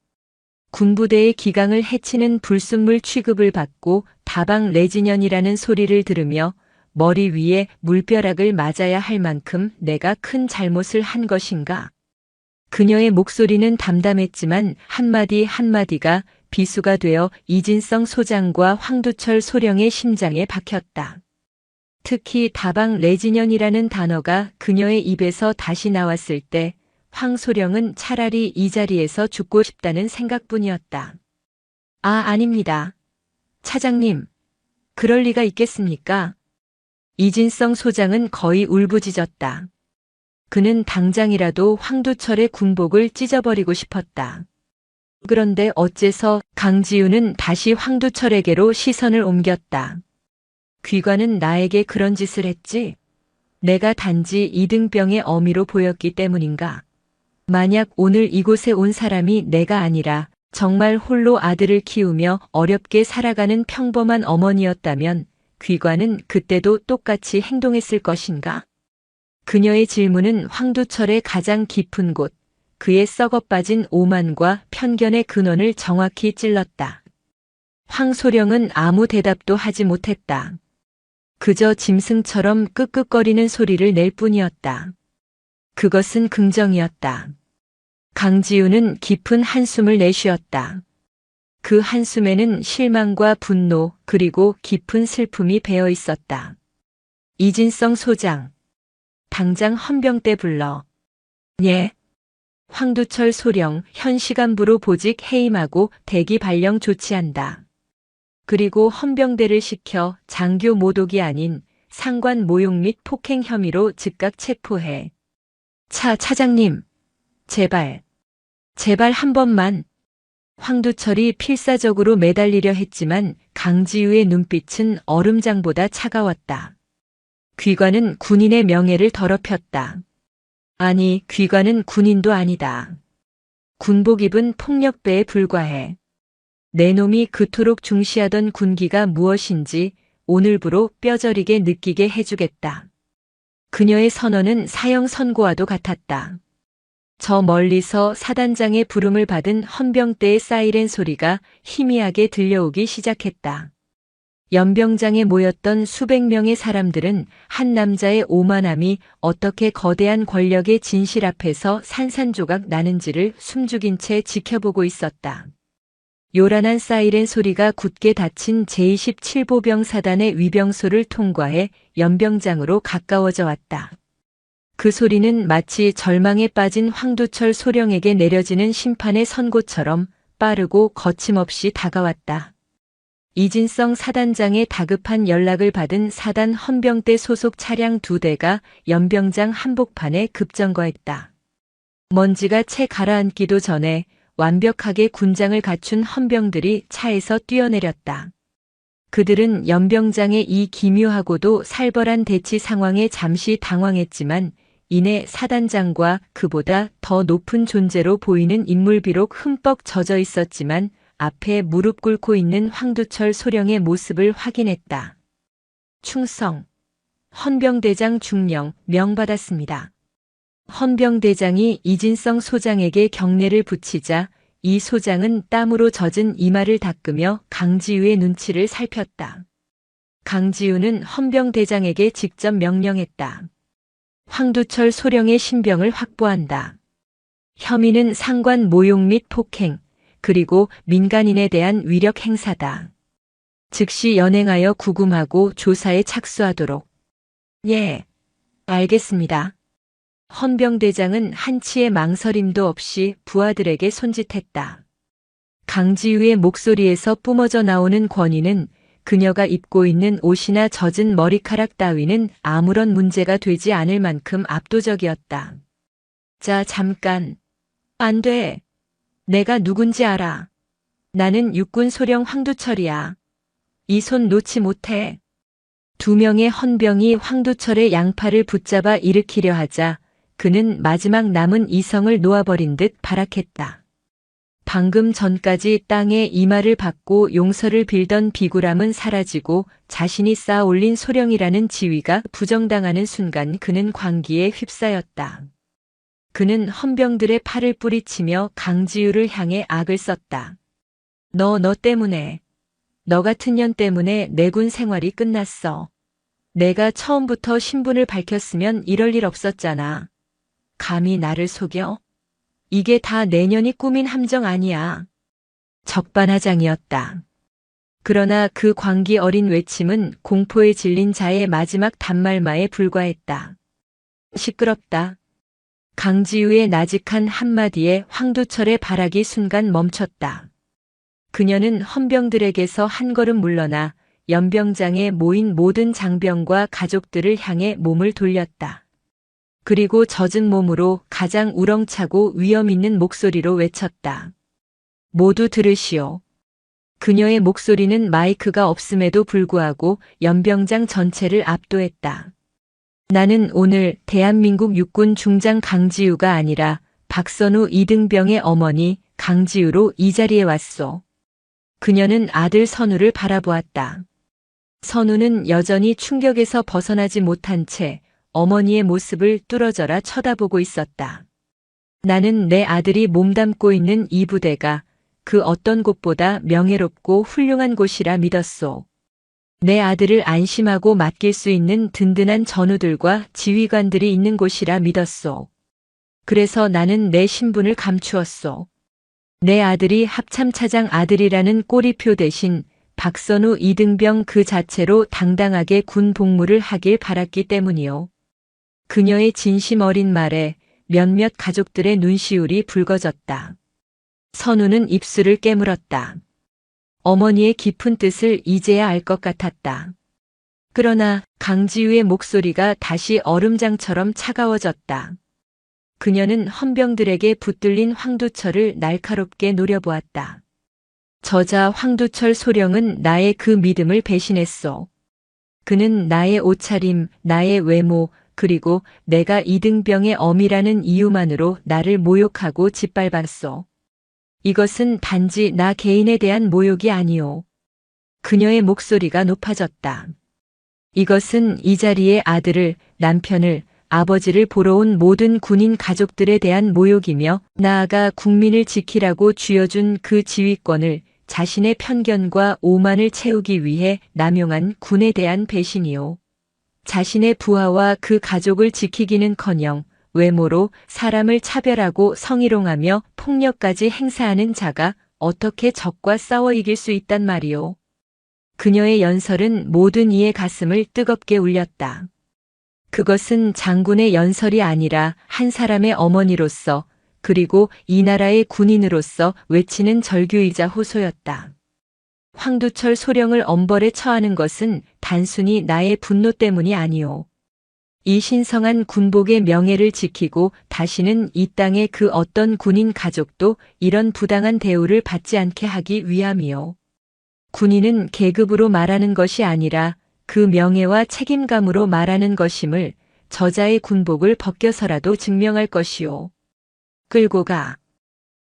군부대의 기강을 해치는 불순물 취급을 받고 다방 레지년이라는 소리를 들으며 머리 위에 물벼락을 맞아야 할 만큼 내가 큰 잘못을 한 것인가? 그녀의 목소리는 담담했지만 한마디 한마디가 비수가 되어 이진성 소장과 황두철 소령의 심장에 박혔다. 특히 다방 레지년이라는 단어가 그녀의 입에서 다시 나왔을 때 황소령은 차라리 이 자리에서 죽고 싶다는 생각뿐이었다. 아닙니다. 차장님, 그럴 리가 있겠습니까? 이진성 소장은 거의 울부짖었다. 그는 당장이라도 황두철의 군복을 찢어버리고 싶었다. 그런데 어째서 강지우는 다시 황두철에게로 시선을 옮겼다. 귀관은 나에게 그런 짓을 했지? 내가 단지 이등병의 어미로 보였기 때문인가? 만약 오늘 이곳에 온 사람이 내가 아니라 정말 홀로 아들을 키우며 어렵게 살아가는 평범한 어머니였다면 귀관은 그때도 똑같이 행동했을 것인가? 그녀의 질문은 황두철의 가장 깊은 곳, 그의 썩어빠진 오만과 편견의 근원을 정확히 찔렀다. 황소령은 아무 대답도 하지 못했다. 그저 짐승처럼 끄끄거리는 소리를 낼 뿐이었다. 그것은 긍정이었다. 강지우는 깊은 한숨을 내쉬었다. 그 한숨에는 실망과 분노 그리고 깊은 슬픔이 배어 있었다. 이진성 소장. 당장 헌병대 불러. 예. 황두철 소령 현 시간부로 보직 해임하고 대기 발령 조치한다. 그리고 헌병대를 시켜 장교 모독이 아닌 상관 모욕 및 폭행 혐의로 즉각 체포해. 차장님, 제발 한 번만. 황두철이 필사적으로 매달리려 했지만 강지우의 눈빛은 얼음장보다 차가웠다. 귀관은 군인의 명예를 더럽혔다. 아니, 귀관은 군인도 아니다. 군복 입은 폭력배에 불과해. 내 놈이 그토록 중시하던 군기가 무엇인지 오늘부로 뼈저리게 느끼게 해주겠다. 그녀의 선언은 사형 선고와도 같았다. 저 멀리서 사단장의 부름을 받은 헌병대의 사이렌 소리가 희미하게 들려오기 시작했다. 연병장에 모였던 수백 명의 사람들은 한 남자의 오만함이 어떻게 거대한 권력의 진실 앞에서 산산조각 나는지를 숨죽인 채 지켜보고 있었다. 요란한 사이렌 소리가 굳게 닫힌 제27보병 사단의 위병소를 통과해 연병장으로 가까워져 왔다. 그 소리는 마치 절망에 빠진 황두철 소령에게 내려지는 심판의 선고처럼 빠르고 거침없이 다가왔다. 이진성 사단장의 다급한 연락을 받은 사단 헌병대 소속 차량 2대가 연병장 한복판에 급정거했다. 먼지가 채 가라앉기도 전에 완벽하게 군장을 갖춘 헌병들이 차에서 뛰어내렸다. 그들은 연병장의 이 기묘하고도 살벌한 대치 상황에 잠시 당황했지만 이내 사단장과 그보다 더 높은 존재로 보이는 인물 비록 흠뻑 젖어 있었지만 앞에 무릎 꿇고 있는 황두철 소령의 모습을 확인했다. 충성. 헌병대장 중령 명받았습니다. 헌병대장이 이진성 소장에게 경례를 붙이자 이 소장은 땀으로 젖은 이마를 닦으며 강지우의 눈치를 살폈다. 강지우는 헌병대장에게 직접 명령했다. 황두철 소령의 신병을 확보한다. 혐의는 상관 모욕 및 폭행, 그리고 민간인에 대한 위력 행사다. 즉시 연행하여 구금하고 조사에 착수하도록. 예, 알겠습니다. 헌병대장은 한치의 망설임도 없이 부하들에게 손짓했다. 강지우의 목소리에서 뿜어져 나오는 권위는 그녀가 입고 있는 옷이나 젖은 머리카락 따위는 아무런 문제가 되지 않을 만큼 압도적이었다. 자, 잠깐. 안 돼. 내가 누군지 알아. 나는 육군 소령 황두철이야. 이 손 놓지 못해. 2명의 헌병이 황두철의 양팔을 붙잡아 일으키려 하자 그는 마지막 남은 이성을 놓아버린 듯 발악했다. 방금 전까지 땅에 이마를 박고 용서를 빌던 비굴함은 사라지고 자신이 쌓아 올린 소령이라는 지위가 부정당하는 순간 그는 광기에 휩싸였다. 그는 헌병들의 팔을 뿌리치며 강지우를 향해 악을 썼다. 너 때문에. 너 같은 년 때문에 내 군 생활이 끝났어. 내가 처음부터 신분을 밝혔으면 이럴 일 없었잖아. 감히 나를 속여? 이게 다 내년이 꾸민 함정 아니야. 적반하장이었다. 그러나 그 광기 어린 외침은 공포에 질린 자의 마지막 단말마에 불과했다. 시끄럽다. 강지우의 나직한 한마디에 황두철의 발악이 순간 멈췄다. 그녀는 헌병들에게서 한 걸음 물러나 연병장에 모인 모든 장병과 가족들을 향해 몸을 돌렸다. 그리고 젖은 몸으로 가장 우렁차고 위험 있는 목소리로 외쳤다. 모두 들으시오. 그녀의 목소리는 마이크가 없음에도 불구하고 연병장 전체를 압도했다. 나는 오늘 대한민국 육군 중장 강지우가 아니라 박선우 이등병의 어머니 강지우로 이 자리에 왔소. 그녀는 아들 선우를 바라보았다. 선우는 여전히 충격에서 벗어나지 못한 채 어머니의 모습을 뚫어져라 쳐다보고 있었다. 나는 내 아들이 몸담고 있는 이 부대가 그 어떤 곳보다 명예롭고 훌륭한 곳이라 믿었소. 내 아들을 안심하고 맡길 수 있는 든든한 전우들과 지휘관들이 있는 곳이라 믿었소. 그래서 나는 내 신분을 감추었소. 내 아들이 합참차장 아들이라는 꼬리표 대신 박선우 이등병 그 자체로 당당하게 군 복무를 하길 바랐기 때문이요. 그녀의 진심 어린 말에 몇몇 가족들의 눈시울이 붉어졌다. 선우는 입술을 깨물었다. 어머니의 깊은 뜻을 이제야 알 것 같았다. 그러나 강지우의 목소리가 다시 얼음장처럼 차가워졌다. 그녀는 헌병들에게 붙들린 황두철을 날카롭게 노려보았다. 저자 황두철 소령은 나의 그 믿음을 배신했소. 그는 나의 옷차림, 나의 외모, 그리고 내가 이등병의 어미라는 이유만으로 나를 모욕하고 짓밟았소. 이것은 단지 나 개인에 대한 모욕이 아니오. 그녀의 목소리가 높아졌다. 이것은 이 자리에 아들을, 남편을, 아버지를 보러 온 모든 군인 가족들에 대한 모욕이며 나아가 국민을 지키라고 쥐어준 그 지휘권을 자신의 편견과 오만을 채우기 위해 남용한 군에 대한 배신이요. 자신의 부하와 그 가족을 지키기는커녕 외모로 사람을 차별하고 성희롱하며 폭력까지 행사하는 자가 어떻게 적과 싸워 이길 수 있단 말이오. 그녀의 연설은 모든 이의 가슴을 뜨겁게 울렸다. 그것은 장군의 연설이 아니라 한 사람의 어머니로서 그리고 이 나라의 군인으로서 외치는 절규이자 호소였다. 황두철 소령을 엄벌에 처하는 것은 단순히 나의 분노 때문이 아니오. 이 신성한 군복의 명예를 지키고 다시는 이 땅의 그 어떤 군인 가족도 이런 부당한 대우를 받지 않게 하기 위함이오. 군인은 계급으로 말하는 것이 아니라 그 명예와 책임감으로 말하는 것임을 저자의 군복을 벗겨서라도 증명할 것이오. 끌고 가.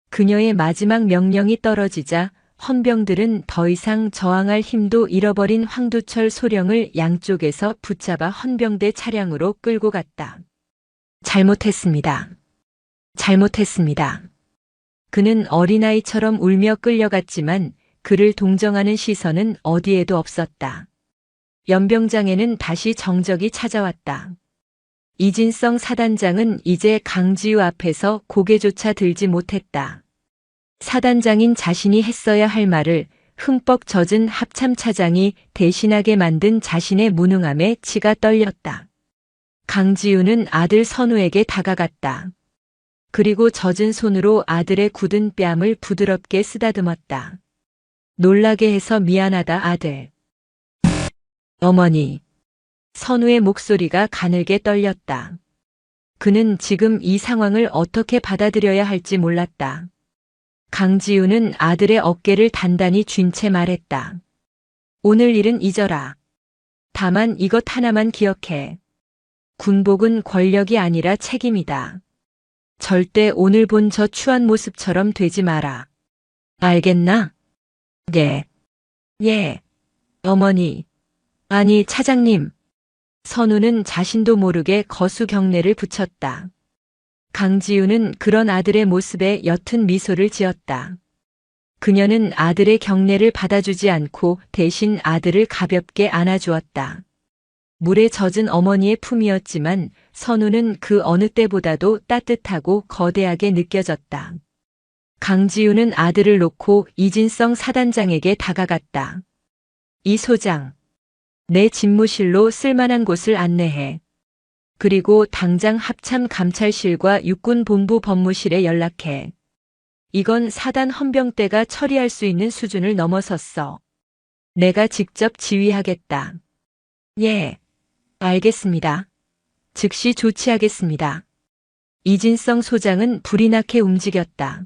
그녀의 마지막 명령이 떨어지자 헌병들은 더 이상 저항할 힘도 잃어버린 황두철 소령을 양쪽에서 붙잡아 헌병대 차량으로 끌고 갔다. 잘못했습니다. 잘못했습니다. 그는 어린아이처럼 울며 끌려갔지만 그를 동정하는 시선은 어디에도 없었다. 연병장에는 다시 정적이 찾아왔다. 이진성 사단장은 이제 강지우 앞에서 고개조차 들지 못했다. 사단장인 자신이 했어야 할 말을 흠뻑 젖은 합참차장이 대신하게 만든 자신의 무능함에 치가 떨렸다. 강지우는 아들 선우에게 다가갔다. 그리고 젖은 손으로 아들의 굳은 뺨을 부드럽게 쓰다듬었다. 놀라게 해서 미안하다 아들. 어머니. 선우의 목소리가 가늘게 떨렸다. 그는 지금 이 상황을 어떻게 받아들여야 할지 몰랐다. 강지우는 아들의 어깨를 단단히 쥔 채 말했다. 오늘 일은 잊어라. 다만 이것 하나만 기억해. 군복은 권력이 아니라 책임이다. 절대 오늘 본 저 추한 모습처럼 되지 마라. 알겠나? 예. 예. 어머니. 아니 차장님. 선우는 자신도 모르게 거수 경례를 붙였다. 강지우는 그런 아들의 모습에 옅은 미소를 지었다. 그녀는 아들의 경례를 받아주지 않고 대신 아들을 가볍게 안아주었다. 물에 젖은 어머니의 품이었지만 선우는 그 어느 때보다도 따뜻하고 거대하게 느껴졌다. 강지우는 아들을 놓고 이진성 사단장에게 다가갔다. 이 소장. 내 집무실로 쓸만한 곳을 안내해. 그리고 당장 합참 감찰실과 육군본부 법무실에 연락해. 이건 사단 헌병대가 처리할 수 있는 수준을 넘어섰어. 내가 직접 지휘하겠다. 예, 알겠습니다. 즉시 조치하겠습니다. 이진성 소장은 불이 나게 움직였다.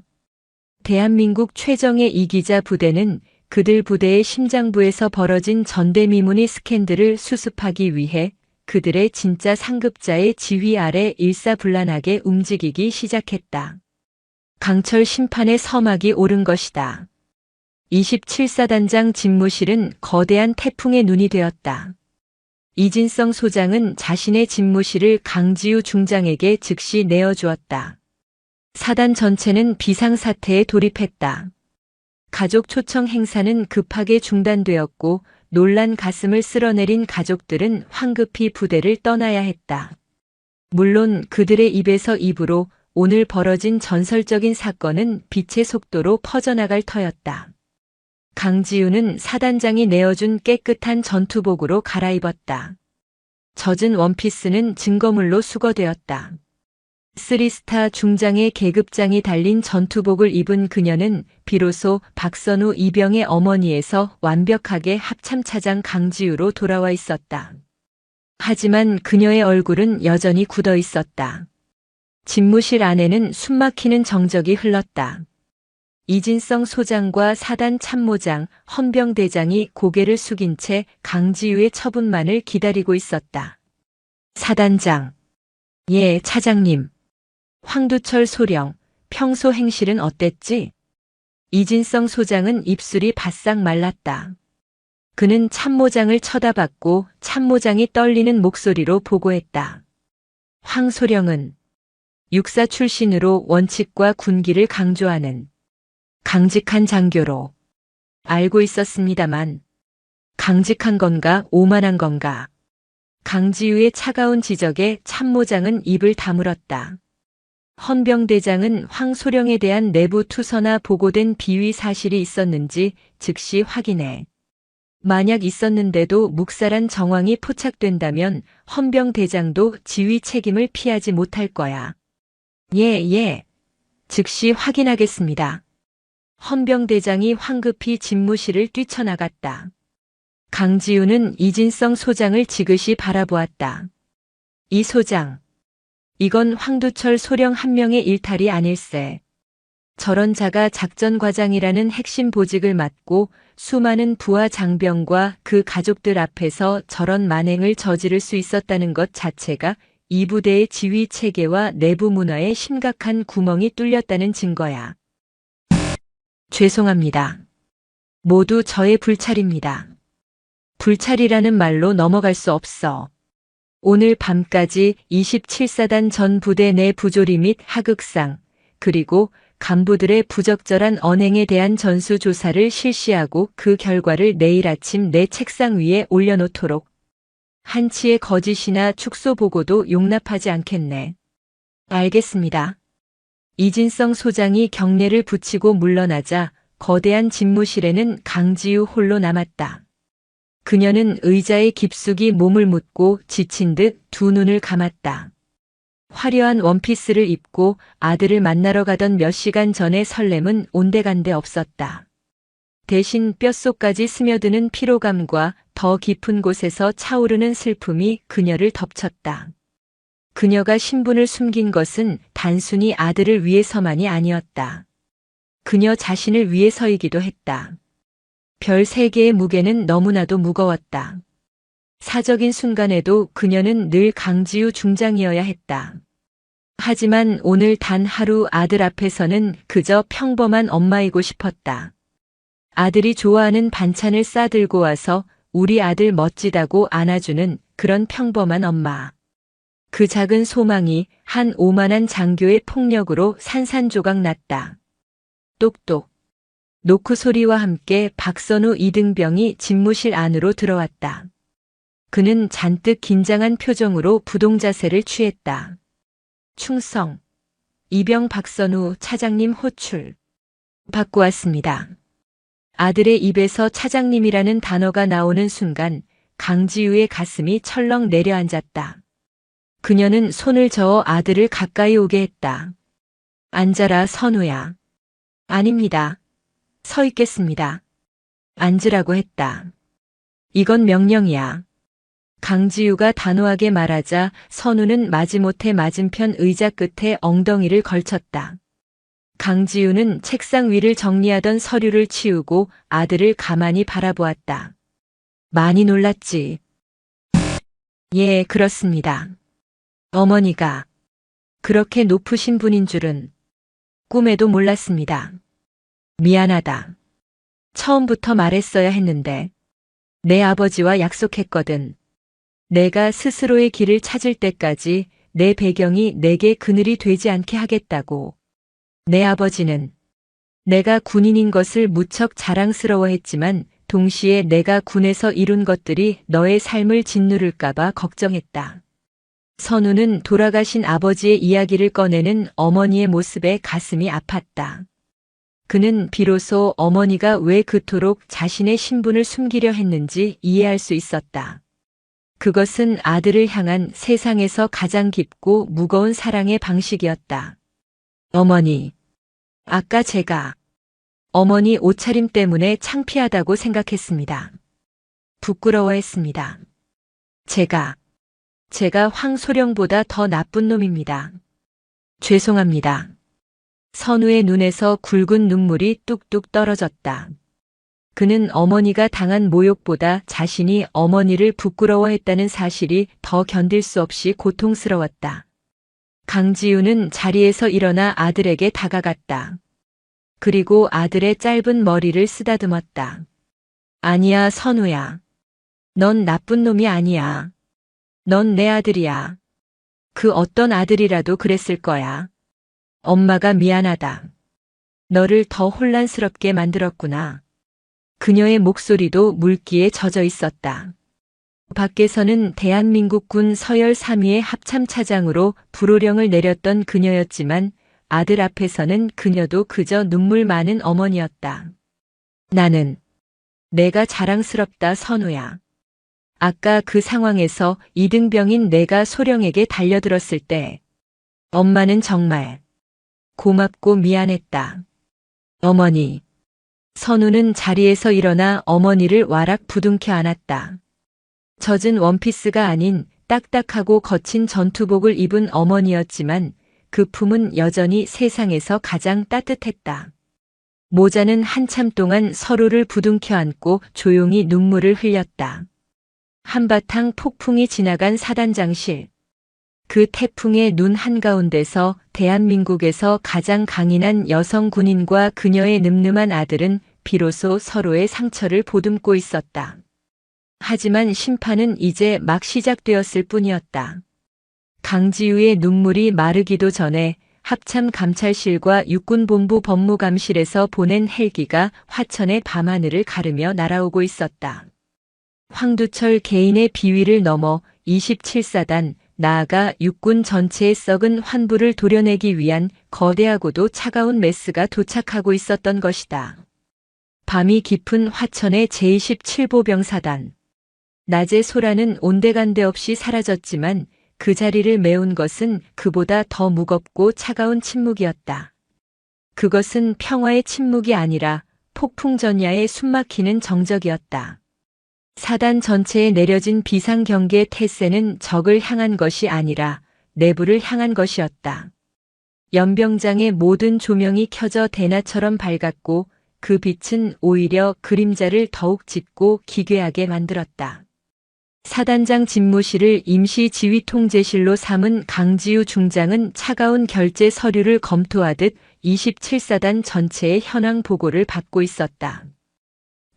대한민국 최정예 이기자 부대는 그들 부대의 심장부에서 벌어진 전대미문의 스캔들을 수습하기 위해 그들의 진짜 상급자의 지휘 아래 일사불란하게 움직이기 시작했다. 강철 심판의 서막이 오른 것이다. 27사단장 집무실은 거대한 태풍의 눈이 되었다. 이진성 소장은 자신의 집무실을 강지우 중장에게 즉시 내어주었다. 사단 전체는 비상사태에 돌입했다. 가족 초청 행사는 급하게 중단되었고 놀란 가슴을 쓸어내린 가족들은 황급히 부대를 떠나야 했다. 물론 그들의 입에서 입으로 오늘 벌어진 전설적인 사건은 빛의 속도로 퍼져나갈 터였다. 강지우는 사단장이 내어준 깨끗한 전투복으로 갈아입었다. 젖은 원피스는 증거물로 수거되었다. 쓰리스타 중장의 계급장이 달린 전투복을 입은 그녀는 비로소 박선우 이병의 어머니에서 완벽하게 합참차장 강지우로 돌아와 있었다. 하지만 그녀의 얼굴은 여전히 굳어 있었다. 집무실 안에는 숨막히는 정적이 흘렀다. 이진성 소장과 사단 참모장, 헌병대장이 고개를 숙인 채 강지우의 처분만을 기다리고 있었다. 사단장. 예, 차장님. 황두철 소령, 평소 행실은 어땠지? 이진성 소장은 입술이 바싹 말랐다. 그는 참모장을 쳐다봤고 참모장이 떨리는 목소리로 보고했다. 황 소령은 육사 출신으로 원칙과 군기를 강조하는 강직한 장교로 알고 있었습니다만 강직한 건가 오만한 건가. 강지우의 차가운 지적에 참모장은 입을 다물었다. 헌병대장은 황소령에 대한 내부 투서나 보고된 비위 사실이 있었는지 즉시 확인해. 만약 있었는데도 묵살한 정황이 포착된다면 헌병대장도 지휘 책임을 피하지 못할 거야. 예. 즉시 확인하겠습니다. 헌병대장이 황급히 집무실을 뛰쳐나갔다. 강지우는 이진성 소장을 지그시 바라보았다. 이 소장. 이건 황두철 소령 한 명의 일탈이 아닐세. 저런 자가 작전과장이라는 핵심 보직을 맡고 수많은 부하 장병과 그 가족들 앞에서 저런 만행을 저지를 수 있었다는 것 자체가 이 부대의 지휘 체계와 내부 문화에 심각한 구멍이 뚫렸다는 증거야. 죄송합니다. 모두 저의 불찰입니다. 불찰이라는 말로 넘어갈 수 없어. 오늘 밤까지 27사단 전 부대 내 부조리 및 하극상, 그리고 간부들의 부적절한 언행에 대한 전수조사를 실시하고 그 결과를 내일 아침 내 책상 위에 올려놓도록. 한치의 거짓이나 축소 보고도 용납하지 않겠네. 알겠습니다. 이진성 소장이 경례를 붙이고 물러나자 거대한 집무실에는 강지우 홀로 남았다. 그녀는 의자에 깊숙이 몸을 묻고 지친 듯 두 눈을 감았다. 화려한 원피스를 입고 아들을 만나러 가던 몇 시간 전의 설렘은 온데간데 없었다. 대신 뼛속까지 스며드는 피로감과 더 깊은 곳에서 차오르는 슬픔이 그녀를 덮쳤다. 그녀가 신분을 숨긴 것은 단순히 아들을 위해서만이 아니었다. 그녀 자신을 위해서이기도 했다. 별 3개의 무게는 너무나도 무거웠다. 사적인 순간에도 그녀는 늘 강지우 중장이어야 했다. 하지만 오늘 단 하루 아들 앞에서는 그저 평범한 엄마이고 싶었다. 아들이 좋아하는 반찬을 싸들고 와서 우리 아들 멋지다고 안아주는 그런 평범한 엄마. 그 작은 소망이 한 오만한 장교의 폭력으로 산산조각 났다. 똑똑. 노크 소리와 함께 박선우 이등병이 집무실 안으로 들어왔다. 그는 잔뜩 긴장한 표정으로 부동자세를 취했다. 충성. 이병 박선우 차장님 호출. 받고 왔습니다. 아들의 입에서 차장님이라는 단어가 나오는 순간 강지우의 가슴이 철렁 내려앉았다. 그녀는 손을 저어 아들을 가까이 오게 했다. 앉아라 선우야. 아닙니다. 서 있겠습니다. 앉으라고 했다. 이건 명령이야. 강지우가 단호하게 말하자 선우는 마지못해 맞은편 의자 끝에 엉덩이를 걸쳤다. 강지우는 책상 위를 정리하던 서류를 치우고 아들을 가만히 바라보았다. 많이 놀랐지? 예, 그렇습니다. 어머니가 그렇게 높으신 분인 줄은 꿈에도 몰랐습니다. 미안하다. 처음부터 말했어야 했는데 내 아버지와 약속했거든. 내가 스스로의 길을 찾을 때까지 내 배경이 내게 그늘이 되지 않게 하겠다고. 내 아버지는 내가 군인인 것을 무척 자랑스러워했지만 동시에 내가 군에서 이룬 것들이 너의 삶을 짓누를까봐 걱정했다. 선우는 돌아가신 아버지의 이야기를 꺼내는 어머니의 모습에 가슴이 아팠다. 그는 비로소 어머니가 왜 그토록 자신의 신분을 숨기려 했는지 이해할 수 있었다. 그것은 아들을 향한 세상에서 가장 깊고 무거운 사랑의 방식이었다. 어머니, 아까 제가 어머니 옷차림 때문에 창피하다고 생각했습니다. 부끄러워했습니다. 제가 황소령보다 더 나쁜 놈입니다. 죄송합니다. 선우의 눈에서 굵은 눈물이 뚝뚝 떨어졌다. 그는 어머니가 당한 모욕보다 자신이 어머니를 부끄러워했다는 사실이 더 견딜 수 없이 고통스러웠다. 강지우는 자리에서 일어나 아들에게 다가갔다. 그리고 아들의 짧은 머리를 쓰다듬었다. 아니야, 선우야. 넌 나쁜 놈이 아니야. 넌 내 아들이야. 그 어떤 아들이라도 그랬을 거야. 엄마가 미안하다. 너를 더 혼란스럽게 만들었구나. 그녀의 목소리도 물기에 젖어 있었다. 밖에서는 대한민국군 서열 3위의 합참차장으로 불호령을 내렸던 그녀였지만 아들 앞에서는 그녀도 그저 눈물 많은 어머니였다. 내가 자랑스럽다, 선우야. 아까 그 상황에서 이등병인 내가 소령에게 달려들었을 때 엄마는 정말 고맙고 미안했다. 어머니. 선우는 자리에서 일어나 어머니를 와락 부둥켜 안았다. 젖은 원피스가 아닌 딱딱하고 거친 전투복을 입은 어머니였지만 그 품은 여전히 세상에서 가장 따뜻했다. 모자는 한참 동안 서로를 부둥켜 안고 조용히 눈물을 흘렸다. 한바탕 폭풍이 지나간 사단장실. 그 태풍의 눈 한가운데서 대한민국에서 가장 강인한 여성 군인과 그녀의 늠름한 아들은 비로소 서로의 상처를 보듬고 있었다. 하지만 심판은 이제 막 시작되었을 뿐이었다. 강지우의 눈물이 마르기도 전에 합참 감찰실과 육군본부 법무감실에서 보낸 헬기가 화천의 밤하늘을 가르며 날아오고 있었다. 황두철 개인의 비위를 넘어 27사단, 나아가 육군 전체의 썩은 환부를 도려내기 위한 거대하고도 차가운 메스가 도착하고 있었던 것이다. 밤이 깊은 화천의 제27보병사단. 낮에 소라는 온데간데 없이 사라졌지만 그 자리를 메운 것은 그보다 더 무겁고 차가운 침묵이었다. 그것은 평화의 침묵이 아니라 폭풍전야의 숨막히는 정적이었다. 사단 전체에 내려진 비상경계 태세는 적을 향한 것이 아니라 내부를 향한 것이었다. 연병장의 모든 조명이 켜져 대낮처럼 밝았고 그 빛은 오히려 그림자를 더욱 짙고 기괴하게 만들었다. 사단장 집무실을 임시 지휘통제실로 삼은 강지우 중장은 차가운 결제 서류를 검토하듯 27사단 전체의 현황 보고를 받고 있었다.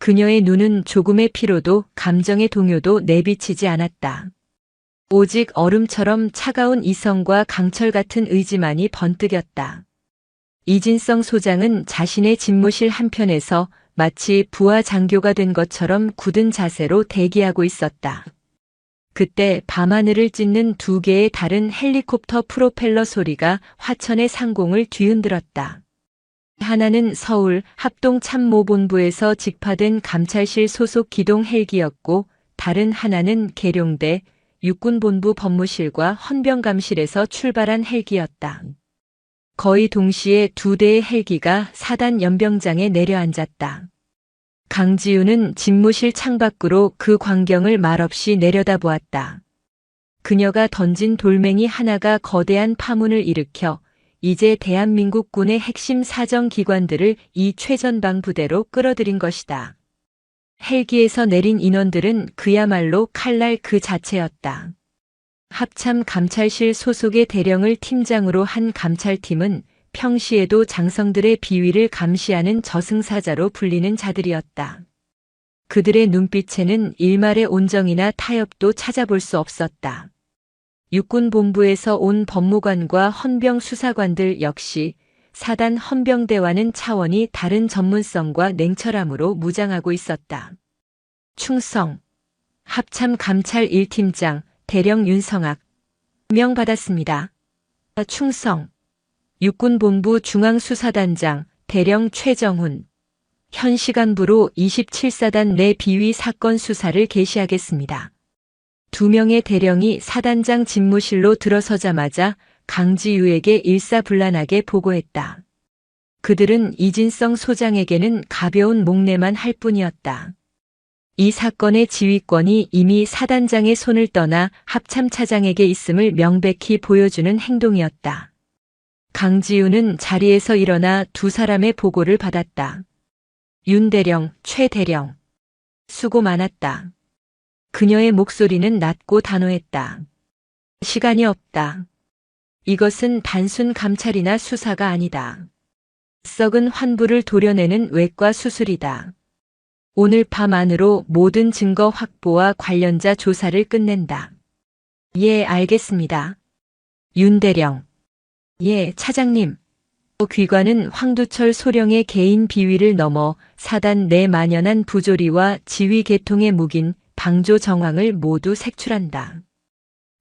그녀의 눈은 조금의 피로도 감정의 동요도 내비치지 않았다. 오직 얼음처럼 차가운 이성과 강철 같은 의지만이 번뜩였다. 이진성 소장은 자신의 집무실 한편에서 마치 부하 장교가 된 것처럼 굳은 자세로 대기하고 있었다. 그때 밤하늘을 찢는 두 개의 다른 헬리콥터 프로펠러 소리가 화천의 상공을 뒤흔들었다. 하나는 서울 합동참모본부에서 직파된 감찰실 소속 기동 헬기였고 다른 하나는 계룡대 육군본부 법무실과 헌병감실에서 출발한 헬기였다. 거의 동시에 두 대의 헬기가 사단 연병장에 내려앉았다. 강지우는 집무실 창밖으로 그 광경을 말없이 내려다보았다. 그녀가 던진 돌멩이 하나가 거대한 파문을 일으켜 이제 대한민국군의 핵심 사정기관들을 이 최전방 부대로 끌어들인 것이다. 헬기에서 내린 인원들은 그야말로 칼날 그 자체였다. 합참 감찰실 소속의 대령을 팀장으로 한 감찰팀은 평시에도 장성들의 비위를 감시하는 저승사자로 불리는 자들이었다. 그들의 눈빛에는 일말의 온정이나 타협도 찾아볼 수 없었다. 육군본부에서 온 법무관과 헌병수사관들 역시 사단 헌병대와는 차원이 다른 전문성과 냉철함으로 무장하고 있었다. 충성. 합참 감찰 1팀장 대령 윤성학. 명받았습니다. 충성. 육군본부 중앙수사단장 대령 최정훈. 현 시간부로 27사단 내 비위 사건 수사를 개시하겠습니다. 두 명의 대령이 사단장 집무실로 들어서자마자 강지유에게 일사불란하게 보고했다. 그들은 이진성 소장에게는 가벼운 목례만 할 뿐이었다. 이 사건의 지휘권이 이미 사단장의 손을 떠나 합참차장에게 있음을 명백히 보여주는 행동이었다. 강지우는 자리에서 일어나 두 사람의 보고를 받았다. 윤 대령, 최 대령. 수고 많았다. 그녀의 목소리는 낮고 단호했다. 시간이 없다. 이것은 단순 감찰이나 수사가 아니다. 썩은 환부를 도려내는 외과 수술이다. 오늘 밤 안으로 모든 증거 확보와 관련자 조사를 끝낸다. 예, 알겠습니다. 윤 대령. 예, 차장님. 귀관은 황두철 소령의 개인 비위를 넘어 사단 내 만연한 부조리와 지휘 계통에 묵인 방조 정황을 모두 색출한다.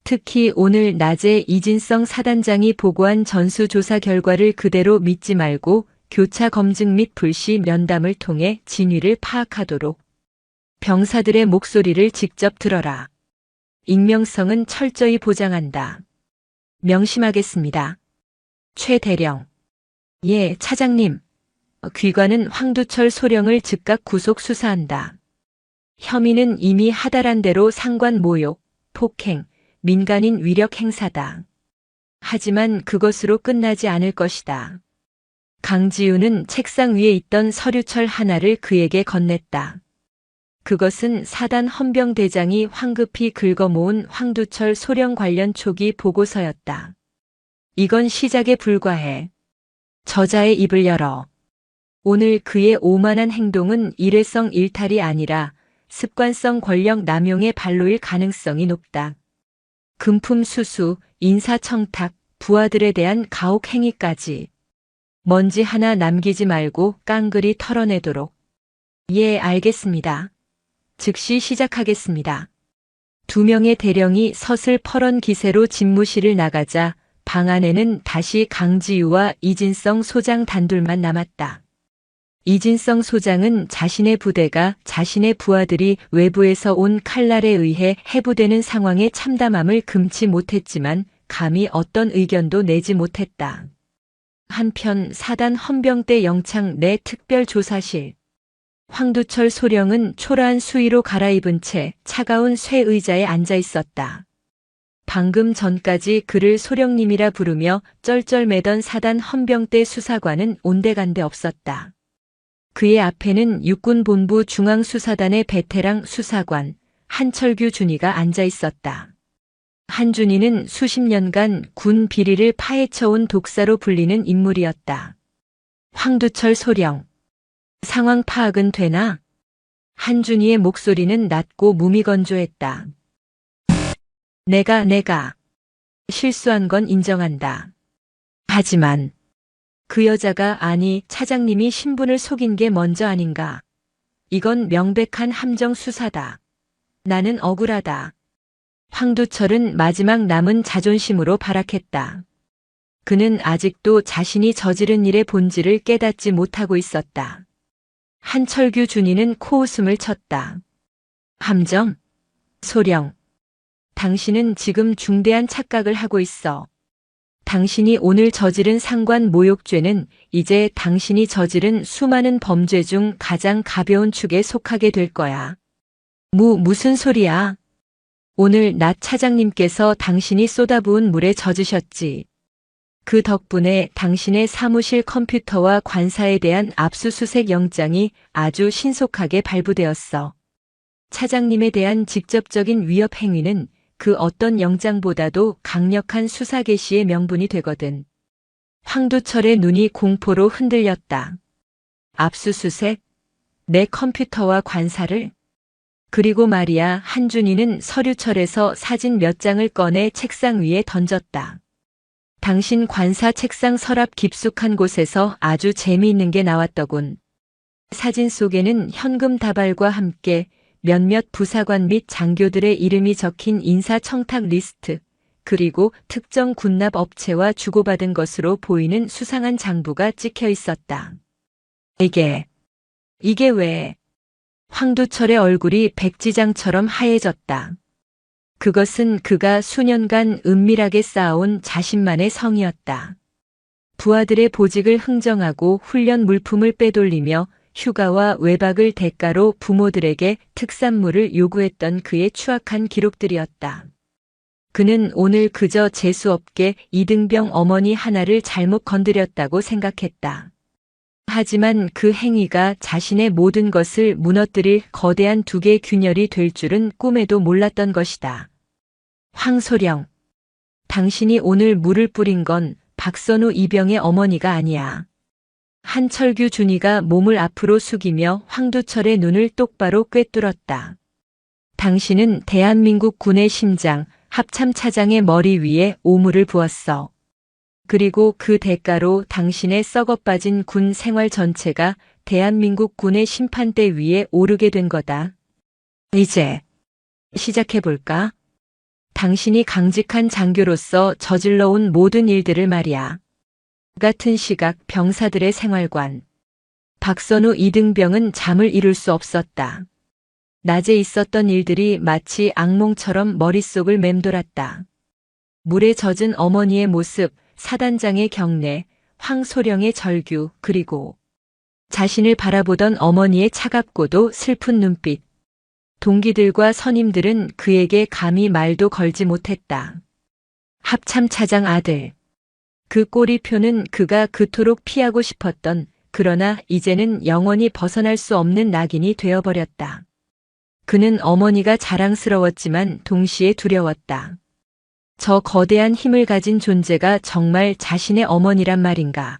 특히 오늘 낮에 이진성 사단장이 보고한 전수조사 결과를 그대로 믿지 말고 교차 검증 및 불시 면담을 통해 진위를 파악하도록. 병사들의 목소리를 직접 들어라. 익명성은 철저히 보장한다. 명심하겠습니다. 최 대령. 예, 차장님. 귀관은 황두철 소령을 즉각 구속 수사한다. 혐의는 이미 하달한 대로 상관 모욕, 폭행, 민간인 위력 행사다. 하지만 그것으로 끝나지 않을 것이다. 강지우는 책상 위에 있던 서류철 하나를 그에게 건넸다. 그것은 사단 헌병대장이 황급히 긁어모은 황두철 소령 관련 초기 보고서였다. 이건 시작에 불과해. 저자의 입을 열어. 오늘 그의 오만한 행동은 일회성 일탈이 아니라 습관성 권력 남용의 발로일 가능성이 높다. 금품 수수, 인사청탁, 부하들에 대한 가혹 행위까지. 먼지 하나 남기지 말고 깡그리 털어내도록. 예, 알겠습니다. 즉시 시작하겠습니다. 두 명의 대령이 서슬퍼런 기세로 집무실을 나가자 방 안에는 다시 강지우와 이진성 소장 단둘만 남았다. 이진성 소장은 자신의 부대가 자신의 부하들이 외부에서 온 칼날에 의해 해부되는 상황에 참담함을 금치 못했지만 감히 어떤 의견도 내지 못했다. 한편 사단 헌병대 영창 내 특별조사실. 황두철 소령은 초라한 수의로 갈아입은 채 차가운 쇠 의자에 앉아 있었다. 방금 전까지 그를 소령님이라 부르며 쩔쩔매던 사단 헌병대 수사관은 온데간데 없었다. 그의 앞에는 육군본부 중앙수사단의 베테랑 수사관 한철규 준이가 앉아 있었다. 한준이는 수십 년간 군 비리를 파헤쳐온 독사로 불리는 인물이었다. 황두철 소령. 상황 파악은 되나? 한준이의 목소리는 낮고 무미건조했다. 내가 실수한 건 인정한다. 하지만 그 여자가 아니 차장님이 신분을 속인 게 먼저 아닌가. 이건 명백한 함정 수사다. 나는 억울하다. 황두철은 마지막 남은 자존심으로 발악했다. 그는 아직도 자신이 저지른 일의 본질을 깨닫지 못하고 있었다. 한철규 준이는 코웃음을 쳤다. 함정? 소령. 당신은 지금 중대한 착각을 하고 있어. 당신이 오늘 저지른 상관 모욕죄는 이제 당신이 저지른 수많은 범죄 중 가장 가벼운 축에 속하게 될 거야. 무슨 소리야? 오늘 낮 차장님께서 당신이 쏟아부은 물에 젖으셨지. 그 덕분에 당신의 사무실 컴퓨터와 관사에 대한 압수수색 영장이 아주 신속하게 발부되었어. 차장님에 대한 직접적인 위협 행위는 그 어떤 영장보다도 강력한 수사 개시의 명분이 되거든. 황두철의 눈이 공포로 흔들렸다. 압수수색? 내 컴퓨터와 관사를? 그리고 말이야 한준이는 서류철에서 사진 몇 장을 꺼내 책상 위에 던졌다. 당신 관사 책상 서랍 깊숙한 곳에서 아주 재미있는 게 나왔더군. 사진 속에는 현금 다발과 함께 몇몇 부사관 및 장교들의 이름이 적힌 인사청탁 리스트, 그리고 특정 군납 업체와 주고받은 것으로 보이는 수상한 장부가 찍혀 있었다. 이게 왜? 황두철의 얼굴이 백지장처럼 하얘졌다. 그것은 그가 수년간 은밀하게 쌓아온 자신만의 성이었다. 부하들의 보직을 흥정하고 훈련 물품을 빼돌리며 휴가와 외박을 대가로 부모들에게 특산물을 요구했던 그의 추악한 기록들이었다. 그는 오늘 그저 재수없게 이등병 어머니 하나를 잘못 건드렸다고 생각했다. 하지만 그 행위가 자신의 모든 것을 무너뜨릴 거대한 두개 균열이 될 줄은 꿈에도 몰랐던 것이다. 황소령, 당신이 오늘 물을 뿌린 건 박선우 이병의 어머니가 아니야. 한철규 준이가 몸을 앞으로 숙이며 황두철의 눈을 똑바로 꿰뚫었다. 당신은 대한민국 군의 심장, 합참차장의 머리 위에 오물을 부었어. 그리고 그 대가로 당신의 썩어빠진 군 생활 전체가 대한민국 군의 심판대 위에 오르게 된 거다. 이제 시작해볼까? 당신이 강직한 장교로서 저질러온 모든 일들을 말이야. 같은 시각 병사들의 생활관. 박선우 이등병은 잠을 이룰 수 없었다. 낮에 있었던 일들이 마치 악몽처럼 머릿속을 맴돌았다. 물에 젖은 어머니의 모습, 사단장의 경례, 황소령의 절규, 그리고 자신을 바라보던 어머니의 차갑고도 슬픈 눈빛. 동기들과 선임들은 그에게 감히 말도 걸지 못했다. 합참차장 아들. 그 꼬리표는 그가 그토록 피하고 싶었던, 그러나 이제는 영원히 벗어날 수 없는 낙인이 되어버렸다. 그는 어머니가 자랑스러웠지만 동시에 두려웠다. 저 거대한 힘을 가진 존재가 정말 자신의 어머니란 말인가.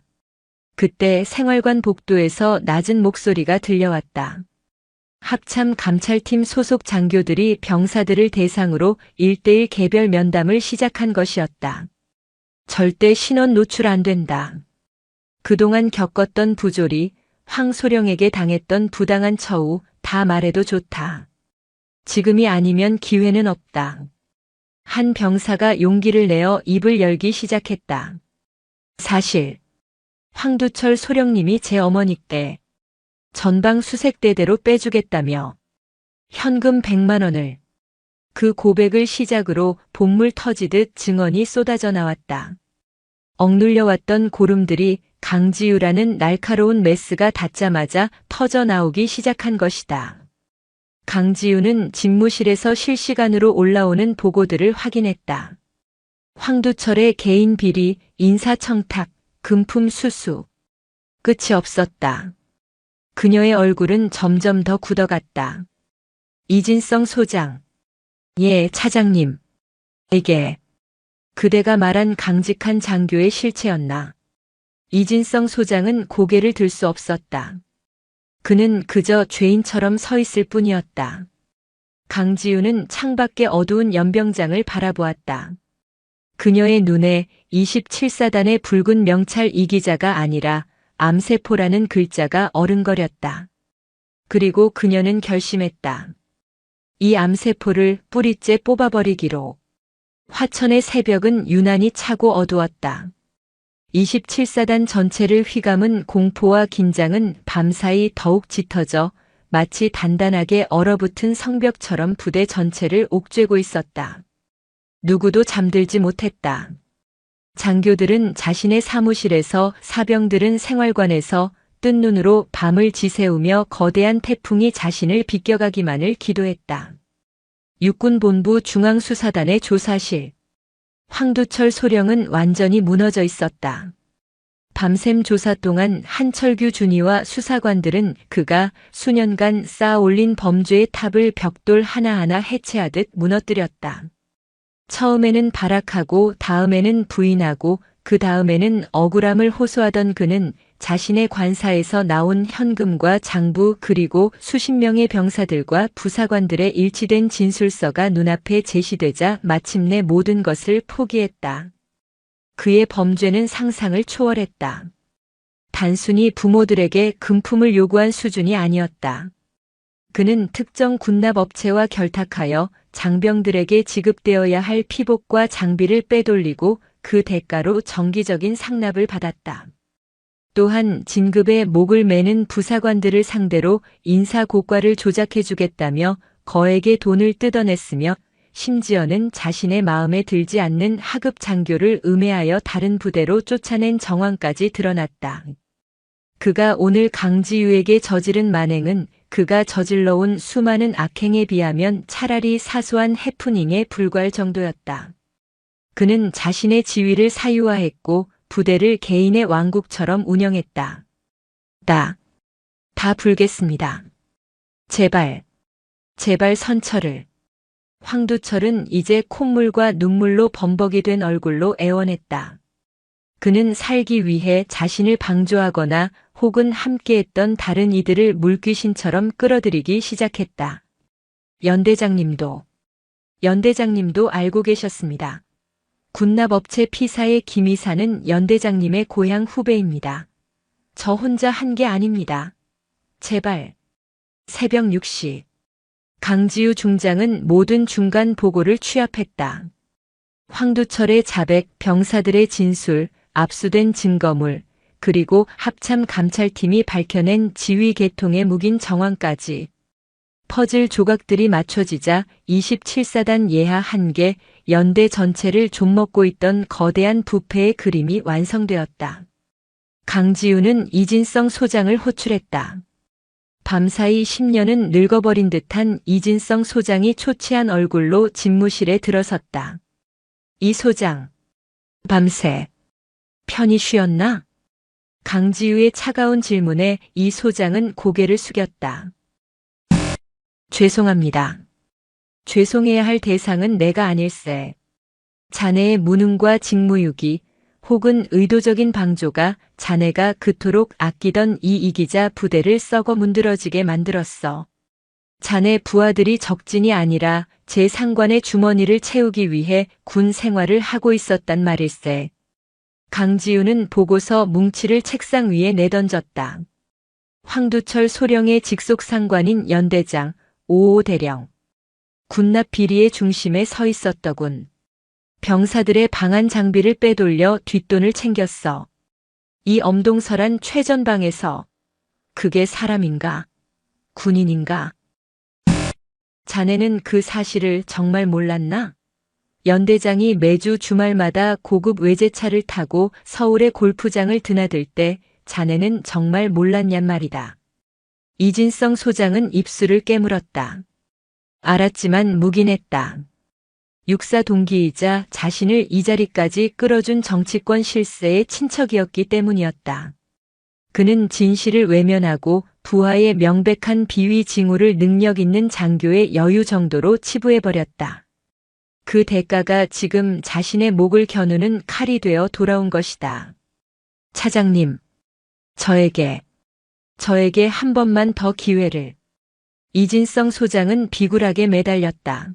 그때 생활관 복도에서 낮은 목소리가 들려왔다. 합참 감찰팀 소속 장교들이 병사들을 대상으로 1:1 개별 면담을 시작한 것이었다. 절대 신원 노출 안 된다. 그동안 겪었던 부조리, 황소령에게 당했던 부당한 처우 다 말해도 좋다. 지금이 아니면 기회는 없다. 한 병사가 용기를 내어 입을 열기 시작했다. 사실 황두철 소령님이 제 어머니께 전방 수색대대로 빼주겠다며 현금 100만 원을. 그 고백을 시작으로 본물 터지듯 증언이 쏟아져 나왔다. 억눌려왔던 고름들이 강지유라는 날카로운 메스가 닿자마자 터져 나오기 시작한 것이다. 강지유는 집무실에서 실시간으로 올라오는 보고들을 확인했다. 황두철의 개인 비리, 인사청탁, 금품 수수. 끝이 없었다. 그녀의 얼굴은 점점 더 굳어갔다. 이진성 소장. 예, 차장님. 이게 그대가 말한 강직한 장교의 실체였나? 이진성 소장은 고개를 들 수 없었다. 그는 그저 죄인처럼 서 있을 뿐이었다. 강지우는 창밖의 어두운 연병장을 바라보았다. 그녀의 눈에 27사단의 붉은 명찰 이기자가 아니라 암세포라는 글자가 어른거렸다. 그리고 그녀는 결심했다. 이 암세포를 뿌리째 뽑아버리기로. 화천의 새벽은 유난히 차고 어두웠다. 27사단 전체를 휘감은 공포와 긴장은 밤사이 더욱 짙어져 마치 단단하게 얼어붙은 성벽처럼 부대 전체를 옥죄고 있었다. 누구도 잠들지 못했다. 장교들은 자신의 사무실에서, 사병들은 생활관에서 뜬 눈으로 밤을 지새우며 거대한 태풍이 자신을 비껴가기만을 기도했다. 육군본부 중앙수사단의 조사실. 황두철 소령은 완전히 무너져 있었다. 밤샘 조사 동안 한철규 준이와 수사관들은 그가 수년간 쌓아올린 범죄의 탑을 벽돌 하나하나 해체하듯 무너뜨렸다. 처음에는 발악하고 다음에는 부인하고 그 다음에는 억울함을 호소하던 그는 자신의 관사에서 나온 현금과 장부 그리고 수십 명의 병사들과 부사관들의 일치된 진술서가 눈앞에 제시되자 마침내 모든 것을 포기했다. 그의 범죄는 상상을 초월했다. 단순히 부모들에게 금품을 요구한 수준이 아니었다. 그는 특정 군납업체와 결탁하여 장병들에게 지급되어야 할 피복과 장비를 빼돌리고 그 대가로 정기적인 상납을 받았다. 또한 진급에 목을 매는 부사관들을 상대로 인사고과를 조작해주겠다며 거액의 돈을 뜯어냈으며 심지어는 자신의 마음에 들지 않는 하급 장교를 음해하여 다른 부대로 쫓아낸 정황까지 드러났다. 그가 오늘 강지유에게 저지른 만행은 그가 저질러온 수많은 악행에 비하면 차라리 사소한 해프닝에 불과할 정도였다. 그는 자신의 지위를 사유화했고 부대를 개인의 왕국처럼 운영했다. 다 불겠습니다. 제발 선처를. 황두철은 이제 콧물과 눈물로 범벅이 된 얼굴로 애원했다. 그는 살기 위해 자신을 방조하거나 혹은 함께했던 다른 이들을 물귀신처럼 끌어들이기 시작했다. 연대장님도 알고 계셨습니다. 군납업체 피사의 김이사는 연대장님의 고향 후배입니다. 저 혼자 한 게 아닙니다. 제발. 새벽 6시. 강지우 중장은 모든 중간 보고를 취합했다. 황두철의 자백, 병사들의 진술, 압수된 증거물, 그리고 합참 감찰팀이 밝혀낸 지휘 계통의 묵인 정황까지. 퍼즐 조각들이 맞춰지자 27사단 예하 1개, 연대 전체를 좀먹고 있던 거대한 부패의 그림이 완성되었다. 강지우는 이진성 소장을 호출했다. 밤사이 10년은 늙어버린 듯한 이진성 소장이 초췌한 얼굴로 집무실에 들어섰다. 이 소장, 밤새 편히 쉬었나? 강지우의 차가운 질문에 이 소장은 고개를 숙였다. 죄송합니다. 죄송해야 할 대상은 내가 아닐세. 자네의 무능과 직무유기 혹은 의도적인 방조가 자네가 그토록 아끼던 이 이기자 부대를 썩어 문드러지게 만들었어. 자네 부하들이 적진이 아니라 제 상관의 주머니를 채우기 위해 군 생활을 하고 있었단 말일세. 강지우는 보고서 뭉치를 책상 위에 내던졌다. 황두철 소령의 직속 상관인 연대장, 5호 대령. 군납 비리의 중심에 서 있었더군. 병사들의 방한 장비를 빼돌려 뒷돈을 챙겼어. 이 엄동설한 최전방에서. 그게 사람인가? 군인인가? 자네는 그 사실을 정말 몰랐나? 연대장이 매주 주말마다 고급 외제차를 타고 서울의 골프장을 드나들 때 자네는 정말 몰랐냔 말이다. 이진성 소장은 입술을 깨물었다. 알았지만 묵인했다. 육사 동기이자 자신을 이 자리까지 끌어준 정치권 실세의 친척이었기 때문이었다. 그는 진실을 외면하고 부하의 명백한 비위 징후를 능력 있는 장교의 여유 정도로 치부해버렸다. 그 대가가 지금 자신의 목을 겨누는 칼이 되어 돌아온 것이다. 차장님, 저에게 한 번만 더 기회를. 이진성 소장은 비굴하게 매달렸다.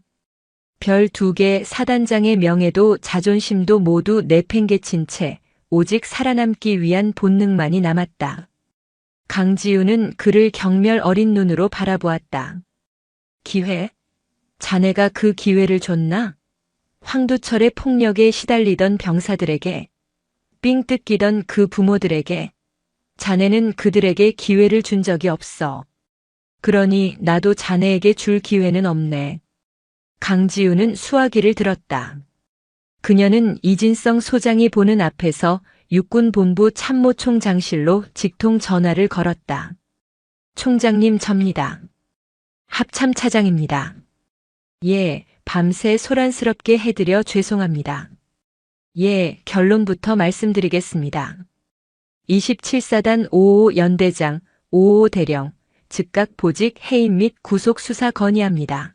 별 2개 사단장의 명예도 자존심도 모두 내팽개친 채 오직 살아남기 위한 본능만이 남았다. 강지우는 그를 경멸 어린 눈으로 바라보았다. 기회? 자네가 그 기회를 줬나? 황두철의 폭력에 시달리던 병사들에게, 삥 뜯기던 그 부모들에게, 자네는 그들에게 기회를 준 적이 없어. 그러니 나도 자네에게 줄 기회는 없네. 강지우는 수화기를 들었다. 그녀는 이진성 소장이 보는 앞에서 육군본부 참모총장실로 직통 전화를 걸었다. 총장님, 접니다. 합참차장입니다. 예, 밤새 소란스럽게 해드려 죄송합니다. 예, 결론부터 말씀드리겠습니다. 27사단 5호 연대장, 5호 대령, 즉각 보직 해임 및 구속 수사 건의합니다.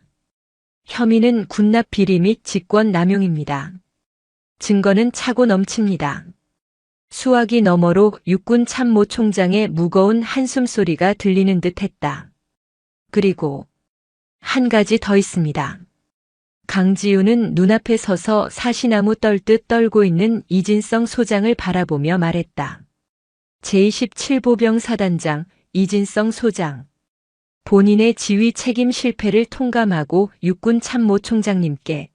혐의는 군납 비리 및 직권 남용입니다. 증거는 차고 넘칩니다. 수화기 너머로 육군 참모총장의 무거운 한숨 소리가 들리는 듯 했다. 그리고 한 가지 더 있습니다. 강지우는 눈앞에 서서 사시나무 떨듯 떨고 있는 이진성 소장을 바라보며 말했다. 제27보병 사단장 이진성 소장. 본인의 지휘 책임 실패를 통감하고 육군 참모총장님께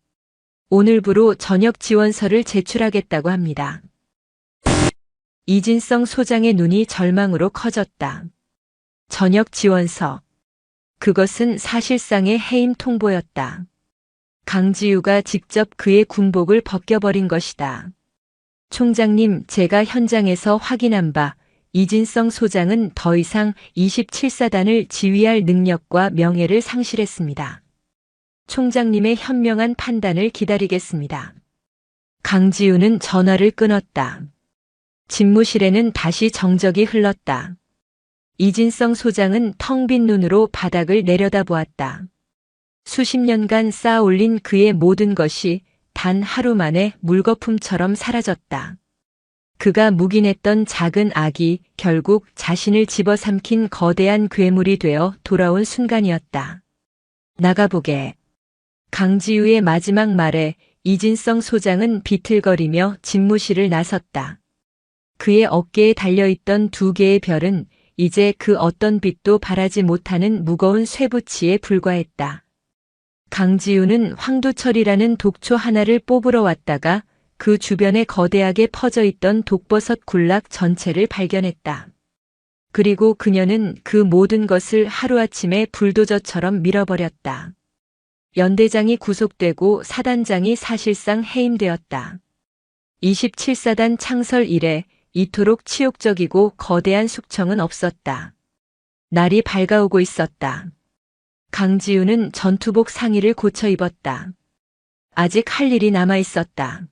오늘부로 전역 지원서를 제출하겠다고 합니다. 이진성 소장의 눈이 절망으로 커졌다. 전역 지원서. 그것은 사실상의 해임 통보였다. 강지우가 직접 그의 군복을 벗겨버린 것이다. 총장님, 제가 현장에서 확인한 바 이진성 소장은 더 이상 27사단을 지휘할 능력과 명예를 상실했습니다. 총장님의 현명한 판단을 기다리겠습니다. 강지우는 전화를 끊었다. 집무실에는 다시 정적이 흘렀다. 이진성 소장은 텅 빈 눈으로 바닥을 내려다보았다. 수십 년간 쌓아올린 그의 모든 것이 단 하루 만에 물거품처럼 사라졌다. 그가 묵인했던 작은 악이 결국 자신을 집어삼킨 거대한 괴물이 되어 돌아온 순간이었다. 나가보게. 강지우의 마지막 말에 이진성 소장은 비틀거리며 집무실을 나섰다. 그의 어깨에 달려있던 2개의 별은 이제 그 어떤 빛도 발하지 못하는 무거운 쇠붙이에 불과했다. 강지우는 황두철이라는 독초 하나를 뽑으러 왔다가 그 주변에 거대하게 퍼져있던 독버섯 군락 전체를 발견했다. 그리고 그녀는 그 모든 것을 하루아침에 불도저처럼 밀어버렸다. 연대장이 구속되고 사단장이 사실상 해임되었다. 27사단 창설 이래 이토록 치욕적이고 거대한 숙청은 없었다. 날이 밝아오고 있었다. 강지우는 전투복 상의를 고쳐 입었다. 아직 할 일이 남아 있었다.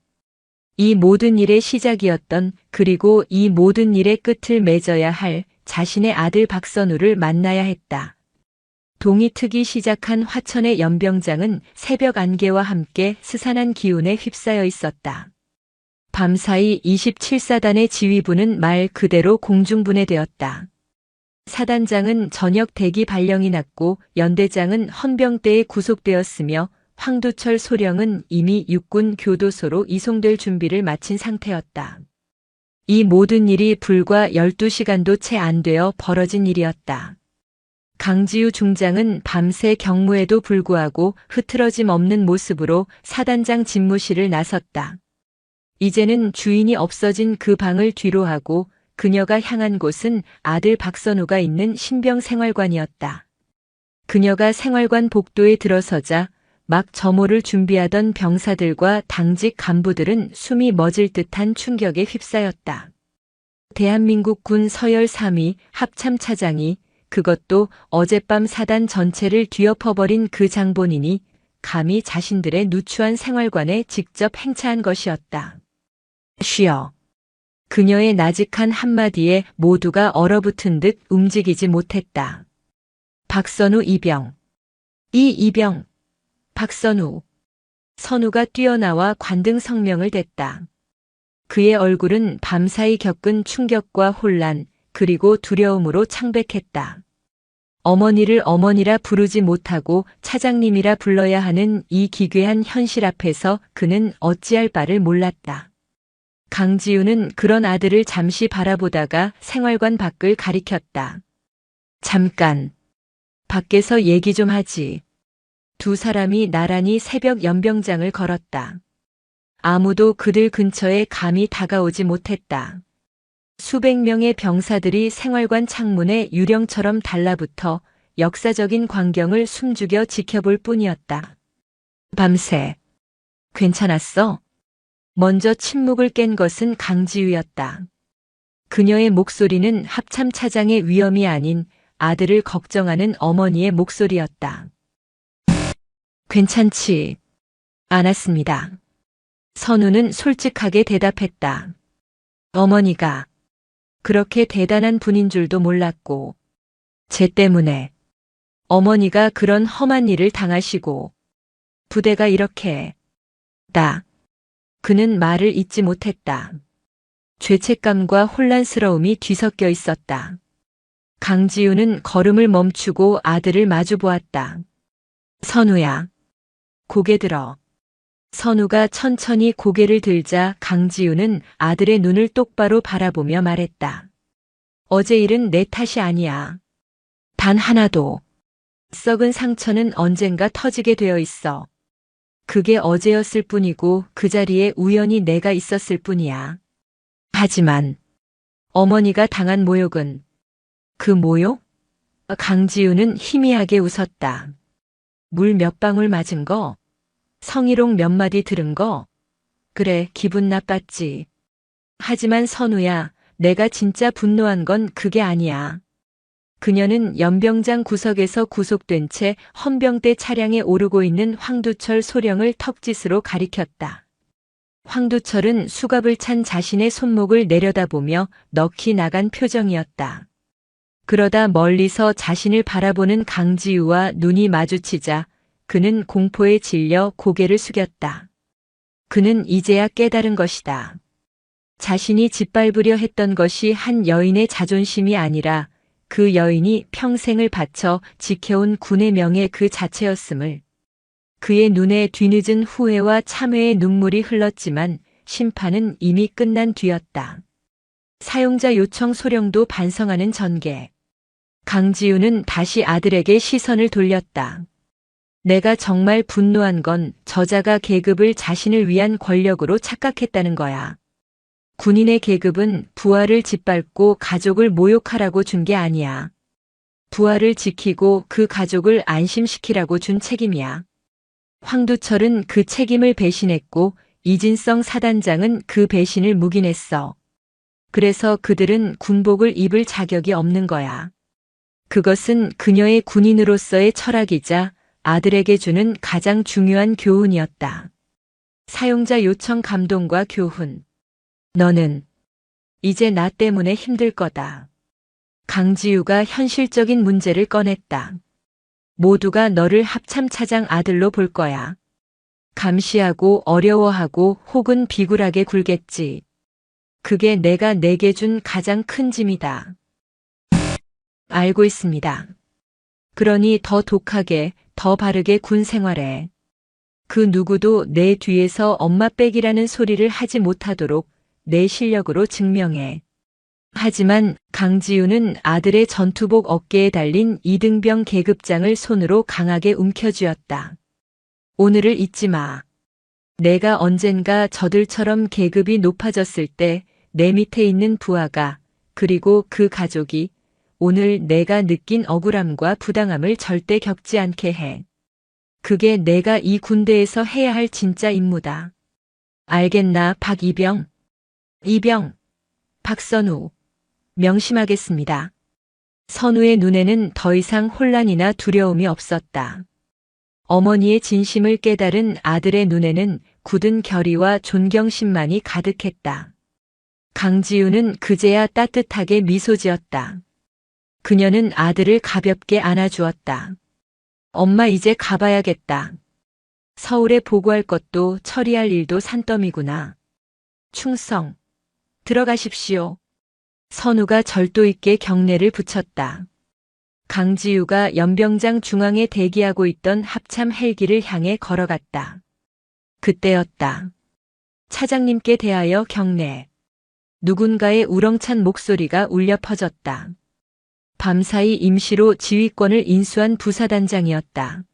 이 모든 일의 시작이었던, 그리고 이 모든 일의 끝을 맺어야 할 자신의 아들 박선우를 만나야 했다. 동이 트기 시작한 화천의 연병장은 새벽 안개와 함께 스산한 기운에 휩싸여 있었다. 밤사이 27사단의 지휘부는 말 그대로 공중분해되었다. 사단장은 저녁 대기 발령이 났고 연대장은 헌병대에 구속되었으며 황두철 소령은 이미 육군 교도소로 이송될 준비를 마친 상태였다. 이 모든 일이 불과 12시간도 채 안 되어 벌어진 일이었다. 강지우 중장은 밤새 경무에도 불구하고 흐트러짐 없는 모습으로 사단장 집무실을 나섰다. 이제는 주인이 없어진 그 방을 뒤로하고 그녀가 향한 곳은 아들 박선우가 있는 신병생활관이었다. 그녀가 생활관 복도에 들어서자 막 점호를 준비하던 병사들과 당직 간부들은 숨이 멎을 듯한 충격에 휩싸였다. 대한민국 군 서열 3위 합참차장이, 그것도 어젯밤 사단 전체를 뒤엎어버린 그 장본인이 감히 자신들의 누추한 생활관에 직접 행차한 것이었다. 쉬어. 그녀의 나직한 한마디에 모두가 얼어붙은 듯 움직이지 못했다. 박선우 이병. 이 이병. 박선우. 선우가 뛰어나와 관등 성명을 댔다. 그의 얼굴은 밤사이 겪은 충격과 혼란, 그리고 두려움으로 창백했다. 어머니를 어머니라 부르지 못하고 차장님이라 불러야 하는 이 기괴한 현실 앞에서 그는 어찌할 바를 몰랐다. 강지우는 그런 아들을 잠시 바라보다가 생활관 밖을 가리켰다. 잠깐. 밖에서 얘기 좀 하지. 두 사람이 나란히 새벽 연병장을 걸었다. 아무도 그들 근처에 감히 다가오지 못했다. 수백 명의 병사들이 생활관 창문에 유령처럼 달라붙어 역사적인 광경을 숨죽여 지켜볼 뿐이었다. 밤새. 괜찮았어? 먼저 침묵을 깬 것은 강지우였다. 그녀의 목소리는 합참차장의 위험이 아닌 아들을 걱정하는 어머니의 목소리였다. 괜찮지 않았습니다. 선우는 솔직하게 대답했다. 어머니가 그렇게 대단한 분인 줄도 몰랐고, 쟤 때문에 어머니가 그런 험한 일을 당하시고, 부대가 이렇게, 그는 말을 잇지 못했다. 죄책감과 혼란스러움이 뒤섞여 있었다. 강지우는 걸음을 멈추고 아들을 마주보았다. 선우야. 고개 들어. 선우가 천천히 고개를 들자 강지우는 아들의 눈을 똑바로 바라보며 말했다. 어제 일은 내 탓이 아니야. 단 하나도. 썩은 상처는 언젠가 터지게 되어 있어. 그게 어제였을 뿐이고 그 자리에 우연히 내가 있었을 뿐이야. 하지만 어머니가 당한 모욕은, 그 모욕? 강지우는 희미하게 웃었다. 물 몇 방울 맞은 거? 성희롱 몇 마디 들은 거? 그래, 기분 나빴지. 하지만 선우야, 내가 진짜 분노한 건 그게 아니야. 그녀는 연병장 구석에서 구속된 채 헌병대 차량에 오르고 있는 황두철 소령을 턱짓으로 가리켰다. 황두철은 수갑을 찬 자신의 손목을 내려다보며 넋이 나간 표정이었다. 그러다 멀리서 자신을 바라보는 강지우와 눈이 마주치자 그는 공포에 질려 고개를 숙였다. 그는 이제야 깨달은 것이다. 자신이 짓밟으려 했던 것이 한 여인의 자존심이 아니라 그 여인이 평생을 바쳐 지켜온 군의 명예 그 자체였음을. 그의 눈에 뒤늦은 후회와 참회의 눈물이 흘렀지만 심판은 이미 끝난 뒤였다. 사용자 요청 소령도 반성하는 전개. 강지우는 다시 아들에게 시선을 돌렸다. 내가 정말 분노한 건 저자가 계급을 자신을 위한 권력으로 착각했다는 거야. 군인의 계급은 부하를 짓밟고 가족을 모욕하라고 준 게 아니야. 부하를 지키고 그 가족을 안심시키라고 준 책임이야. 황두철은 그 책임을 배신했고 이진성 사단장은 그 배신을 묵인했어. 그래서 그들은 군복을 입을 자격이 없는 거야. 그것은 그녀의 군인으로서의 철학이자 아들에게 주는 가장 중요한 교훈이었다. 사용자 요청 감동과 교훈. 너는 이제 나 때문에 힘들 거다. 강지우가 현실적인 문제를 꺼냈다. 모두가 너를 합참차장 아들로 볼 거야. 감시하고 어려워하고 혹은 비굴하게 굴겠지. 그게 내가 내게 준 가장 큰 짐이다. 알고 있습니다. 그러니 더 독하게, 더 바르게 군 생활해. 그 누구도 내 뒤에서 엄마 빽이라는 소리를 하지 못하도록 내 실력으로 증명해. 하지만 강지우는 아들의 전투복 어깨에 달린 이등병 계급장을 손으로 강하게 움켜쥐었다. 오늘을 잊지 마. 내가 언젠가 저들처럼 계급이 높아졌을 때 내 밑에 있는 부하가 그리고 그 가족이 오늘 내가 느낀 억울함과 부당함을 절대 겪지 않게 해. 그게 내가 이 군대에서 해야 할 진짜 임무다. 알겠나, 박이병? 이병, 박선우. 명심하겠습니다. 선우의 눈에는 더 이상 혼란이나 두려움이 없었다. 어머니의 진심을 깨달은 아들의 눈에는 굳은 결의와 존경심만이 가득했다. 강지우는 그제야 따뜻하게 미소 지었다. 그녀는 아들을 가볍게 안아주었다. 엄마 이제 가봐야겠다. 서울에 보고할 것도 처리할 일도 산더미구나. 충성. 들어가십시오. 선우가 절도 있게 경례를 붙였다. 강지우가 연병장 중앙에 대기하고 있던 합참 헬기를 향해 걸어갔다. 그때였다. 차장님께 대하여 경례. 누군가의 우렁찬 목소리가 울려 퍼졌다. 밤사이 임시로 지휘권을 인수한 부사단장이었다.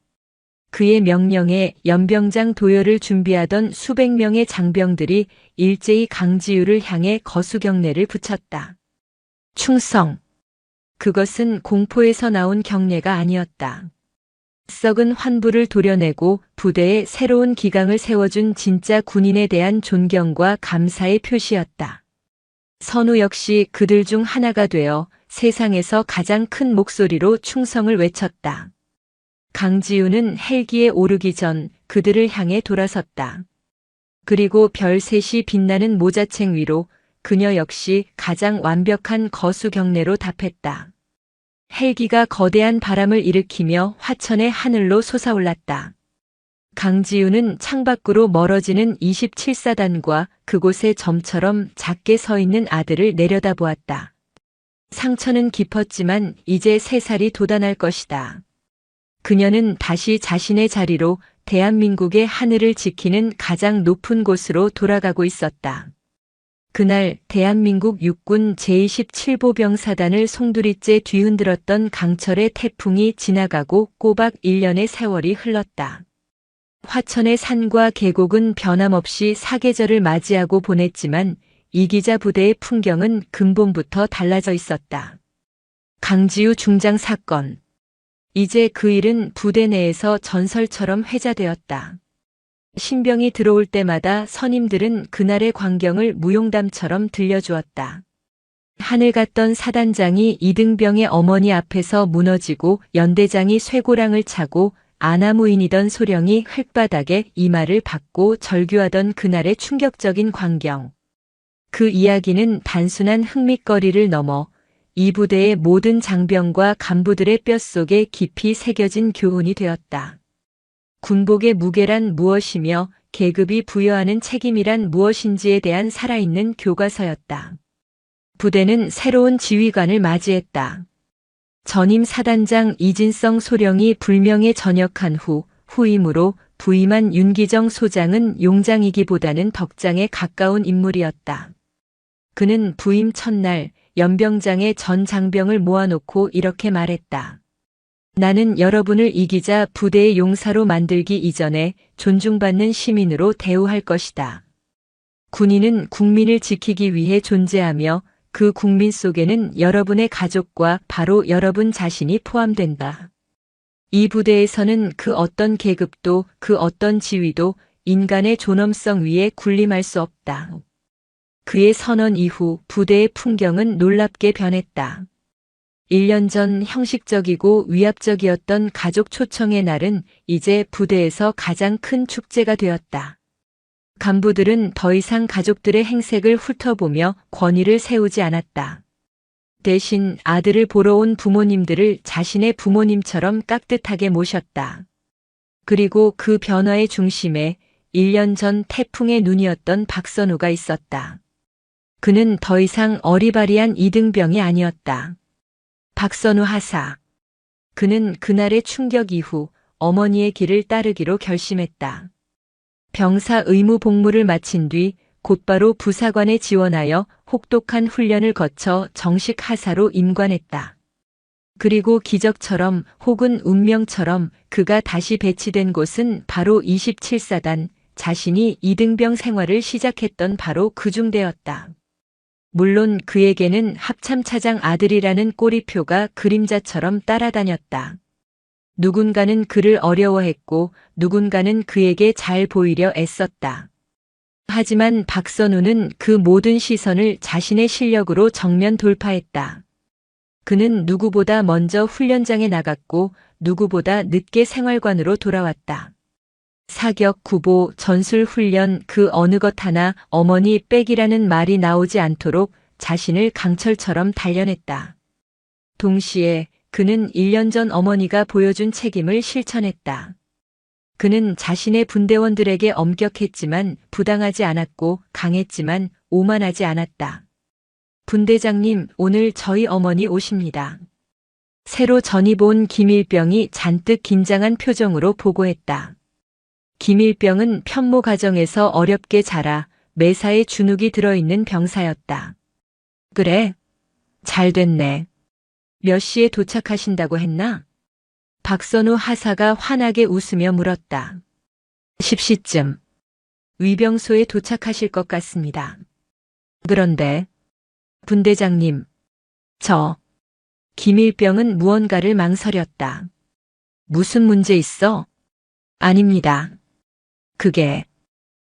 그의 명령에 연병장 도열을 준비하던 수백 명의 장병들이 일제히 강지우를 향해 거수경례를 붙였다. 충성. 그것은 공포에서 나온 경례가 아니었다. 썩은 환부를 도려내고 부대에 새로운 기강을 세워준 진짜 군인에 대한 존경과 감사의 표시였다. 선우 역시 그들 중 하나가 되어 세상에서 가장 큰 목소리로 충성을 외쳤다. 강지우는 헬기에 오르기 전 그들을 향해 돌아섰다. 그리고 별 셋이 빛나는 모자책 위로 그녀 역시 가장 완벽한 거수 경례로 답했다. 헬기가 거대한 바람을 일으키며 화천의 하늘로 솟아올랐다. 강지우는 창밖으로 멀어지는 27사단과 그곳에 점처럼 작게 서 있는 아들을 내려다보았다. 상처는 깊었지만 이제 새살이 돋아날 것이다. 그녀는 다시 자신의 자리로 대한민국의 하늘을 지키는 가장 높은 곳으로 돌아가고 있었다. 그날 대한민국 육군 제27보병사단을 송두리째 뒤흔들었던 강철의 태풍이 지나가고 꼬박 1년의 세월이 흘렀다. 화천의 산과 계곡은 변함없이 사계절을 맞이하고 보냈지만 이기자 부대의 풍경은 근본부터 달라져 있었다. 강지우 중장 사건. 이제 그 일은 부대 내에서 전설처럼 회자되었다. 신병이 들어올 때마다 선임들은 그날의 광경을 무용담처럼 들려주었다. 하늘 갔던 사단장이 이등병의 어머니 앞에서 무너지고 연대장이 쇠고랑을 차고 아나무인이던 소령이 흙바닥에 이마를 박고 절규하던 그날의 충격적인 광경. 그 이야기는 단순한 흥밋거리를 넘어 이 부대의 모든 장병과 간부들의 뼛속에 깊이 새겨진 교훈이 되었다. 군복의 무게란 무엇이며 계급이 부여하는 책임이란 무엇인지에 대한 살아있는 교과서였다. 부대는 새로운 지휘관을 맞이했다. 전임 사단장 이진성 소령이 불명예 전역한 후 후임으로 부임한 윤기정 소장은 용장이기보다는 덕장에 가까운 인물이었다. 그는 부임 첫날 연병장의 전 장병을 모아놓고 이렇게 말했다. 나는 여러분을 이기자 부대의 용사로 만들기 이전에 존중받는 시민으로 대우할 것이다. 군인은 국민을 지키기 위해 존재하며 그 국민 속에는 여러분의 가족과 바로 여러분 자신이 포함된다. 이 부대에서는 그 어떤 계급도 그 어떤 지위도 인간의 존엄성 위에 군림할 수 없다. 그의 선언 이후 부대의 풍경은 놀랍게 변했다. 1년 전 형식적이고 위압적이었던 가족 초청의 날은 이제 부대에서 가장 큰 축제가 되었다. 간부들은 더 이상 가족들의 행색을 훑어보며 권위를 세우지 않았다. 대신 아들을 보러 온 부모님들을 자신의 부모님처럼 깍듯하게 모셨다. 그리고 그 변화의 중심에 1년 전 태풍의 눈이었던 박선우가 있었다. 그는 더 이상 어리바리한 이등병이 아니었다. 박선우 하사. 그는 그날의 충격 이후 어머니의 길을 따르기로 결심했다. 병사 의무 복무를 마친 뒤 곧바로 부사관에 지원하여 혹독한 훈련을 거쳐 정식 하사로 임관했다. 그리고 기적처럼 혹은 운명처럼 그가 다시 배치된 곳은 바로 27사단, 자신이 이등병 생활을 시작했던 바로 그 중대였다. 물론 그에게는 합참차장 아들이라는 꼬리표가 그림자처럼 따라다녔다. 누군가는 그를 어려워했고 누군가는 그에게 잘 보이려 애썼다. 하지만 박선우는 그 모든 시선을 자신의 실력으로 정면 돌파했다. 그는 누구보다 먼저 훈련장에 나갔고 누구보다 늦게 생활관으로 돌아왔다. 사격, 구보, 전술 훈련 그 어느 것 하나 어머니 빽이라는 말이 나오지 않도록 자신을 강철처럼 단련했다. 동시에 그는 1년 전 어머니가 보여준 책임을 실천했다. 그는 자신의 분대원들에게 엄격했지만 부당하지 않았고 강했지만 오만하지 않았다. 분대장님, 오늘 저희 어머니 오십니다. 새로 전입 온 김일병이 잔뜩 긴장한 표정으로 보고했다. 김일병은 편모 가정에서 어렵게 자라 매사에 주눅이 들어있는 병사였다. 그래? 잘 됐네. 몇 시에 도착하신다고 했나? 박선우 하사가 환하게 웃으며 물었다. 10시쯤. 위병소에 도착하실 것 같습니다. 그런데 분대장님, 김일병은 무언가를 망설였다. 무슨 문제 있어? 아닙니다. 그게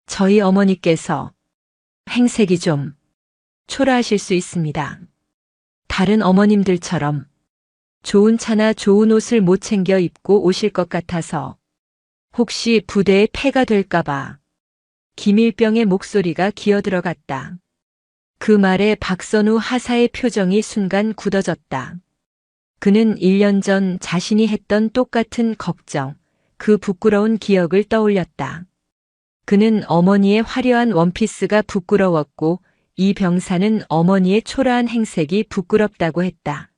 저희 어머니께서 행색이 좀 초라하실 수 있습니다. 다른 어머님들처럼 좋은 차나 좋은 옷을 못 챙겨 입고 오실 것 같아서 혹시 부대에 폐가 될까봐. 김일병의 목소리가 기어들어갔다. 그 말에 박선우 하사의 표정이 순간 굳어졌다. 그는 1년 전 자신이 했던 똑같은 걱정, 그 부끄러운 기억을 떠올렸다. 그는 어머니의 화려한 원피스가 부끄러웠고 이 병사는 어머니의 초라한 행색이 부끄럽다고 했다.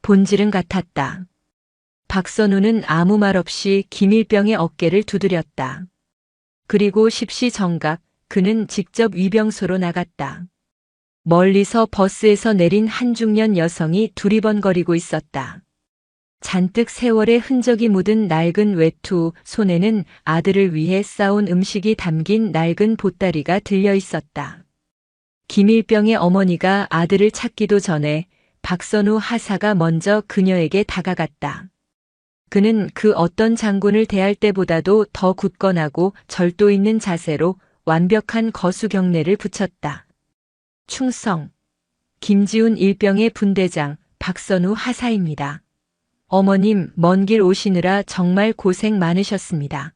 본질은 같았다. 박선우는 아무 말 없이 김일병의 어깨를 두드렸다. 그리고 십시 정각 그는 직접 위병소로 나갔다. 멀리서 버스에서 내린 한 중년 여성이 두리번거리고 있었다. 잔뜩 세월의 흔적이 묻은 낡은 외투, 손에는 아들을 위해 싸온 음식이 담긴 낡은 보따리가 들려 있었다. 김일병의 어머니가 아들을 찾기도 전에 박선우 하사가 먼저 그녀에게 다가갔다. 그는 그 어떤 장군을 대할 때보다도 더 굳건하고 절도 있는 자세로 완벽한 거수 경례를 붙였다. 충성. 김지훈 일병의 분대장 박선우 하사입니다. 어머님, 먼 길 오시느라 정말 고생 많으셨습니다.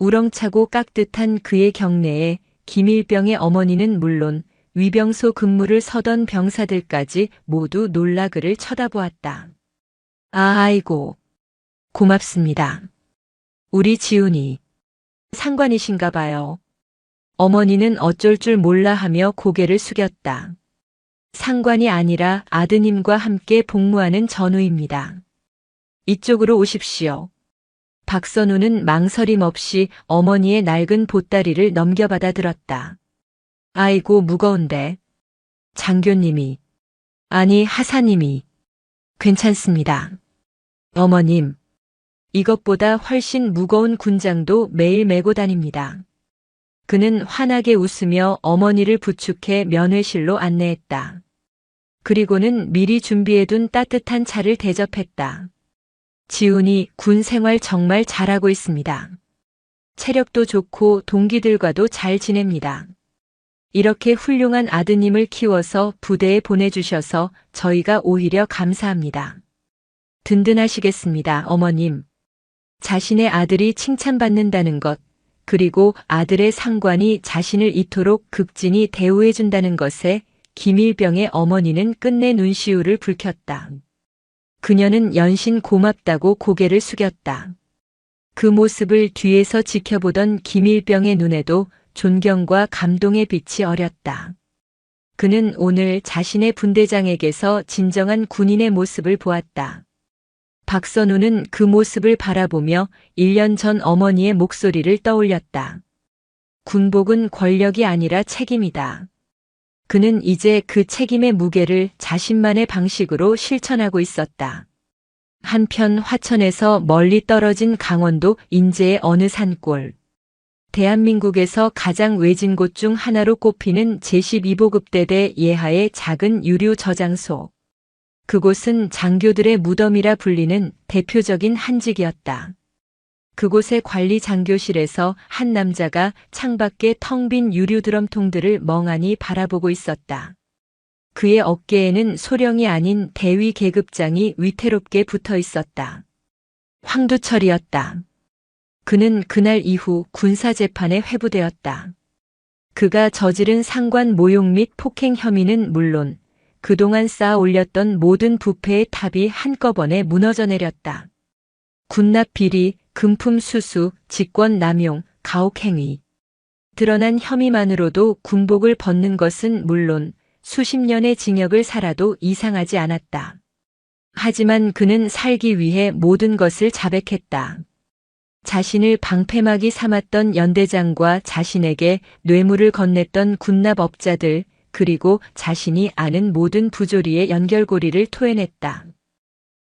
우렁차고 깍듯한 그의 경례에 김일병의 어머니는 물론 위병소 근무를 서던 병사들까지 모두 놀라 그를 쳐다보았다. 아이고, 고맙습니다. 우리 지훈이 상관이신가 봐요. 어머니는 어쩔 줄 몰라 하며 고개를 숙였다. 상관이 아니라 아드님과 함께 복무하는 전우입니다. 이쪽으로 오십시오. 박선우는 망설임 없이 어머니의 낡은 보따리를 넘겨받아 들었다. 아이고 무거운데. 장교님이, 아니 하사님이. 괜찮습니다. 어머님, 이것보다 훨씬 무거운 군장도 매일 메고 다닙니다. 그는 환하게 웃으며 어머니를 부축해 면회실로 안내했다. 그리고는 미리 준비해둔 따뜻한 차를 대접했다. 지훈이 군 생활 정말 잘하고 있습니다. 체력도 좋고 동기들과도 잘 지냅니다. 이렇게 훌륭한 아드님을 키워서 부대에 보내주셔서 저희가 오히려 감사합니다. 든든하시겠습니다, 어머님. 자신의 아들이 칭찬받는다는 것, 그리고 아들의 상관이 자신을 이토록 극진히 대우해준다는 것에 김일병의 어머니는 끝내 눈시울을 붉혔다. 그녀는 연신 고맙다고 고개를 숙였다. 그 모습을 뒤에서 지켜보던 김일병의 눈에도 존경과 감동의 빛이 어렸다. 그는 오늘 자신의 분대장에게서 진정한 군인의 모습을 보았다. 박선우는 그 모습을 바라보며 1년 전 어머니의 목소리를 떠올렸다. 군복은 권력이 아니라 책임이다. 그는 이제 그 책임의 무게를 자신만의 방식으로 실천하고 있었다. 한편 화천에서 멀리 떨어진 강원도 인제의 어느 산골. 대한민국에서 가장 외진 곳 중 하나로 꼽히는 제12보급대대 예하의 작은 유류 저장소. 그곳은 장교들의 무덤이라 불리는 대표적인 한직이었다. 그곳의 관리 장교실에서 한 남자가 창밖에 텅 빈 유류 드럼통들을 멍하니 바라보고 있었다. 그의 어깨에는 소령이 아닌 대위 계급장이 위태롭게 붙어 있었다. 황두철이었다. 그는 그날 이후 군사재판에 회부되었다. 그가 저지른 상관 모욕 및 폭행 혐의는 물론 그동안 쌓아 올렸던 모든 부패의 탑이 한꺼번에 무너져 내렸다. 군납 비리, 금품 수수, 직권 남용, 가혹행위. 드러난 혐의만으로도 군복을 벗는 것은 물론 수십 년의 징역을 살아도 이상하지 않았다. 하지만 그는 살기 위해 모든 것을 자백했다. 자신을 방패막이 삼았던 연대장과 자신에게 뇌물을 건넸던 군납업자들, 그리고 자신이 아는 모든 부조리의 연결고리를 토해냈다.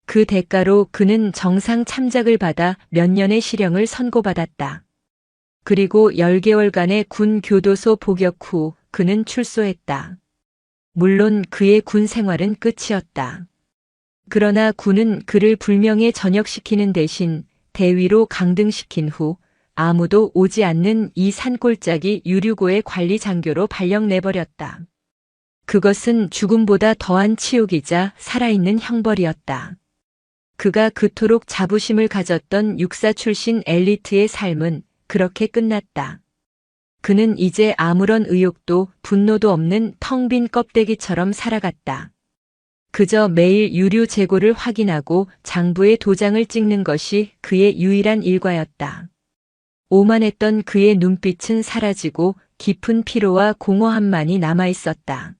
그 대가로 그는 정상 참작을 받아 몇 년의 실형을 선고받았다. 그리고 10개월간의 군 교도소 복역 후 그는 출소했다. 물론 그의 군 생활은 끝이었다. 그러나 군은 그를 불명예 전역시키는 대신 대위로 강등시킨 후 아무도 오지 않는 이 산골짜기 유류고의 관리 장교로 발령 내버렸다. 그것은 죽음보다 더한 치욕이자 살아있는 형벌이었다. 그가 그토록 자부심을 가졌던 육사 출신 엘리트의 삶은 그렇게 끝났다. 그는 이제 아무런 의욕도 분노도 없는 텅 빈 껍데기처럼 살아갔다. 그저 매일 유류 재고를 확인하고 장부의 도장을 찍는 것이 그의 유일한 일과였다. 오만했던 그의 눈빛은 사라지고 깊은 피로와 공허함만이 남아있었다.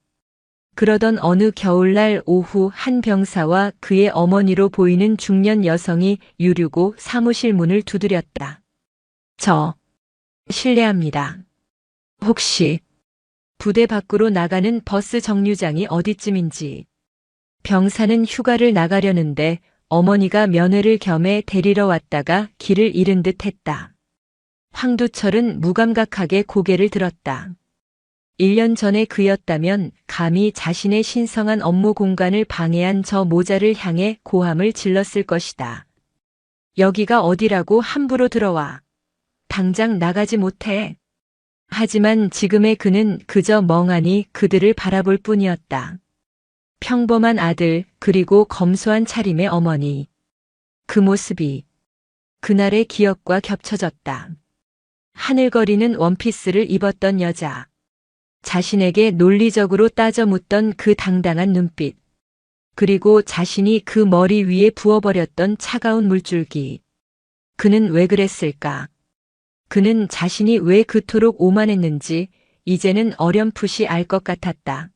그러던 어느 겨울날 오후 한 병사와 그의 어머니로 보이는 중년 여성이 유류고 사무실 문을 두드렸다. 실례합니다. 혹시 부대 밖으로 나가는 버스 정류장이 어디쯤인지. 병사는 휴가를 나가려는데 어머니가 면회를 겸해 데리러 왔다가 길을 잃은 듯 했다. 황두철은 무감각하게 고개를 들었다. 1년 전에 그였다면 감히 자신의 신성한 업무 공간을 방해한 저 모자를 향해 고함을 질렀을 것이다. 여기가 어디라고 함부로 들어와. 당장 나가지 못해. 하지만 지금의 그는 그저 멍하니 그들을 바라볼 뿐이었다. 평범한 아들, 그리고 검소한 차림의 어머니. 그 모습이 그날의 기억과 겹쳐졌다. 하늘거리는 원피스를 입었던 여자. 자신에게 논리적으로 따져 묻던 그 당당한 눈빛. 그리고 자신이 그 머리 위에 부어버렸던 차가운 물줄기. 그는 왜 그랬을까? 그는 자신이 왜 그토록 오만했는지 이제는 어렴풋이 알 것 같았다.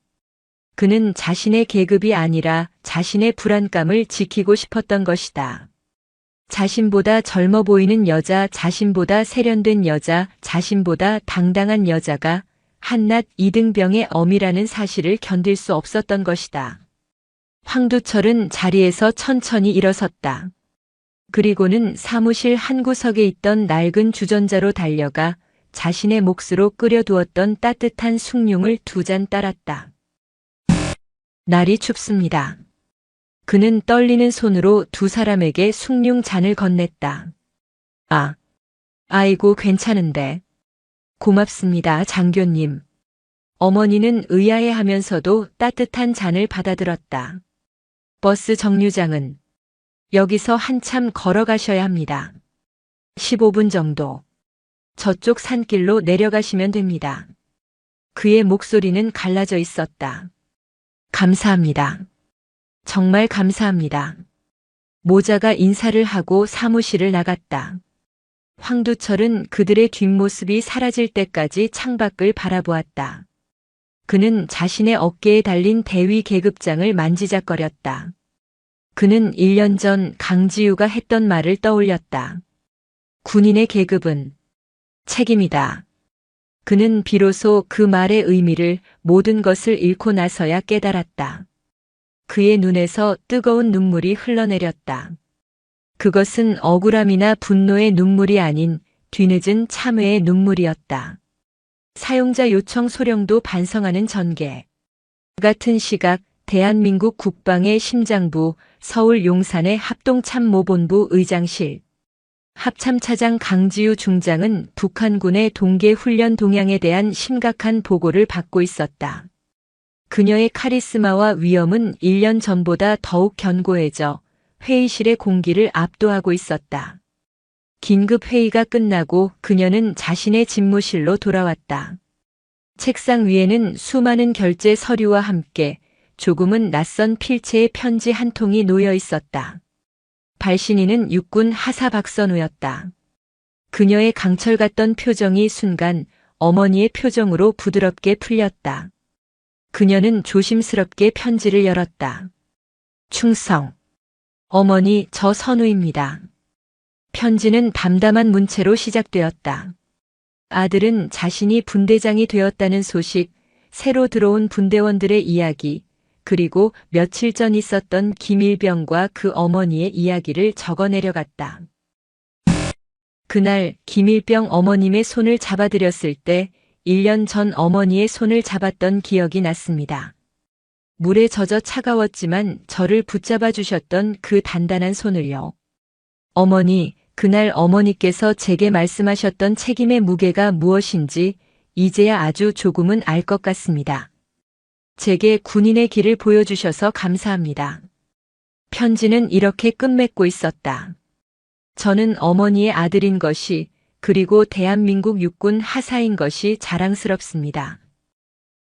그는 자신의 계급이 아니라 자신의 불안감을 지키고 싶었던 것이다. 자신보다 젊어 보이는 여자, 자신보다 세련된 여자, 자신보다 당당한 여자가 한낱 이등병의 어미라는 사실을 견딜 수 없었던 것이다. 황두철은 자리에서 천천히 일어섰다. 그리고는 사무실 한 구석에 있던 낡은 주전자로 달려가 자신의 몫으로 끓여두었던 따뜻한 숭늉을 2잔 따랐다. 날이 춥습니다. 그는 떨리는 손으로 두 사람에게 숭늉 잔을 건넸다. 아이고 괜찮은데. 고맙습니다, 장교님. 어머니는 의아해하면서도 따뜻한 잔을 받아들었다. 버스 정류장은 여기서 한참 걸어가셔야 합니다. 15분 정도. 저쪽 산길로 내려가시면 됩니다. 그의 목소리는 갈라져 있었다. 감사합니다. 정말 감사합니다. 모자가 인사를 하고 사무실을 나갔다. 황두철은 그들의 뒷모습이 사라질 때까지 창밖을 바라보았다. 그는 자신의 어깨에 달린 대위 계급장을 만지작거렸다. 그는 1년 전 강지우가 했던 말을 떠올렸다. 군인의 계급은 책임이다. 그는 비로소 그 말의 의미를 모든 것을 잃고 나서야 깨달았다. 그의 눈에서 뜨거운 눈물이 흘러내렸다. 그것은 억울함이나 분노의 눈물이 아닌 뒤늦은 참회의 눈물이었다. 사용자 요청 소령도 반성하는 전개. 같은 시각 대한민국 국방의 심장부 서울 용산의 합동참모본부 의장실. 합참차장 강지우 중장은 북한군의 동계훈련 동향에 대한 심각한 보고를 받고 있었다. 그녀의 카리스마와 위엄은 1년 전보다 더욱 견고해져 회의실의 공기를 압도하고 있었다. 긴급 회의가 끝나고 그녀는 자신의 집무실로 돌아왔다. 책상 위에는 수많은 결제 서류와 함께 조금은 낯선 필체의 편지 한 통이 놓여 있었다. 발신인은 육군 하사 박선우였다. 그녀의 강철 같던 표정이 순간 어머니의 표정으로 부드럽게 풀렸다. 그녀는 조심스럽게 편지를 열었다. 충성. 어머니, 저 선우입니다. 편지는 담담한 문체로 시작되었다. 아들은 자신이 분대장이 되었다는 소식, 새로 들어온 분대원들의 이야기, 그리고 며칠 전 있었던 김일병과 그 어머니의 이야기를 적어 내려갔다. 그날 김일병 어머님의 손을 잡아드렸을 때 1년 전 어머니의 손을 잡았던 기억이 났습니다. 물에 젖어 차가웠지만 저를 붙잡아 주셨던 그 단단한 손을요. 어머니, 그날 어머니께서 제게 말씀하셨던 책임의 무게가 무엇인지 이제야 아주 조금은 알 것 같습니다. 제게 군인의 길을 보여주셔서 감사합니다. 편지는 이렇게 끝맺고 있었다. 저는 어머니의 아들인 것이, 그리고 대한민국 육군 하사인 것이 자랑스럽습니다.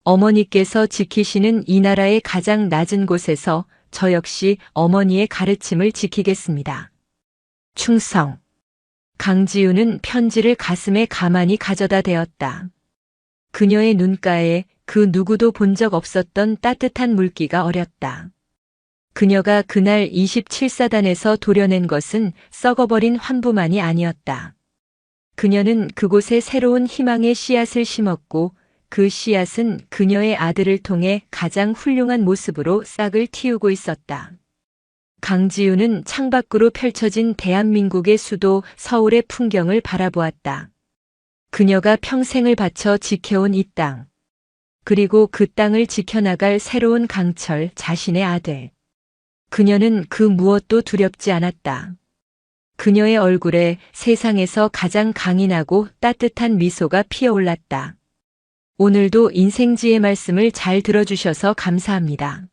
어머니께서 지키시는 이 나라의 가장 낮은 곳에서 저 역시 어머니의 가르침을 지키겠습니다. 충성. 강지우는 편지를 가슴에 가만히 가져다 대었다. 그녀의 눈가에 그 누구도 본 적 없었던 따뜻한 물기가 어렸다. 그녀가 그날 27사단에서 도려낸 것은 썩어버린 환부만이 아니었다. 그녀는 그곳에 새로운 희망의 씨앗을 심었고 그 씨앗은 그녀의 아들을 통해 가장 훌륭한 모습으로 싹을 틔우고 있었다. 강지우는 창밖으로 펼쳐진 대한민국의 수도 서울의 풍경을 바라보았다. 그녀가 평생을 바쳐 지켜온 이 땅. 그리고 그 땅을 지켜나갈 새로운 강철, 자신의 아들. 그녀는 그 무엇도 두렵지 않았다. 그녀의 얼굴에 세상에서 가장 강인하고 따뜻한 미소가 피어올랐다. 오늘도 인생지의 말씀을 잘 들어주셔서 감사합니다.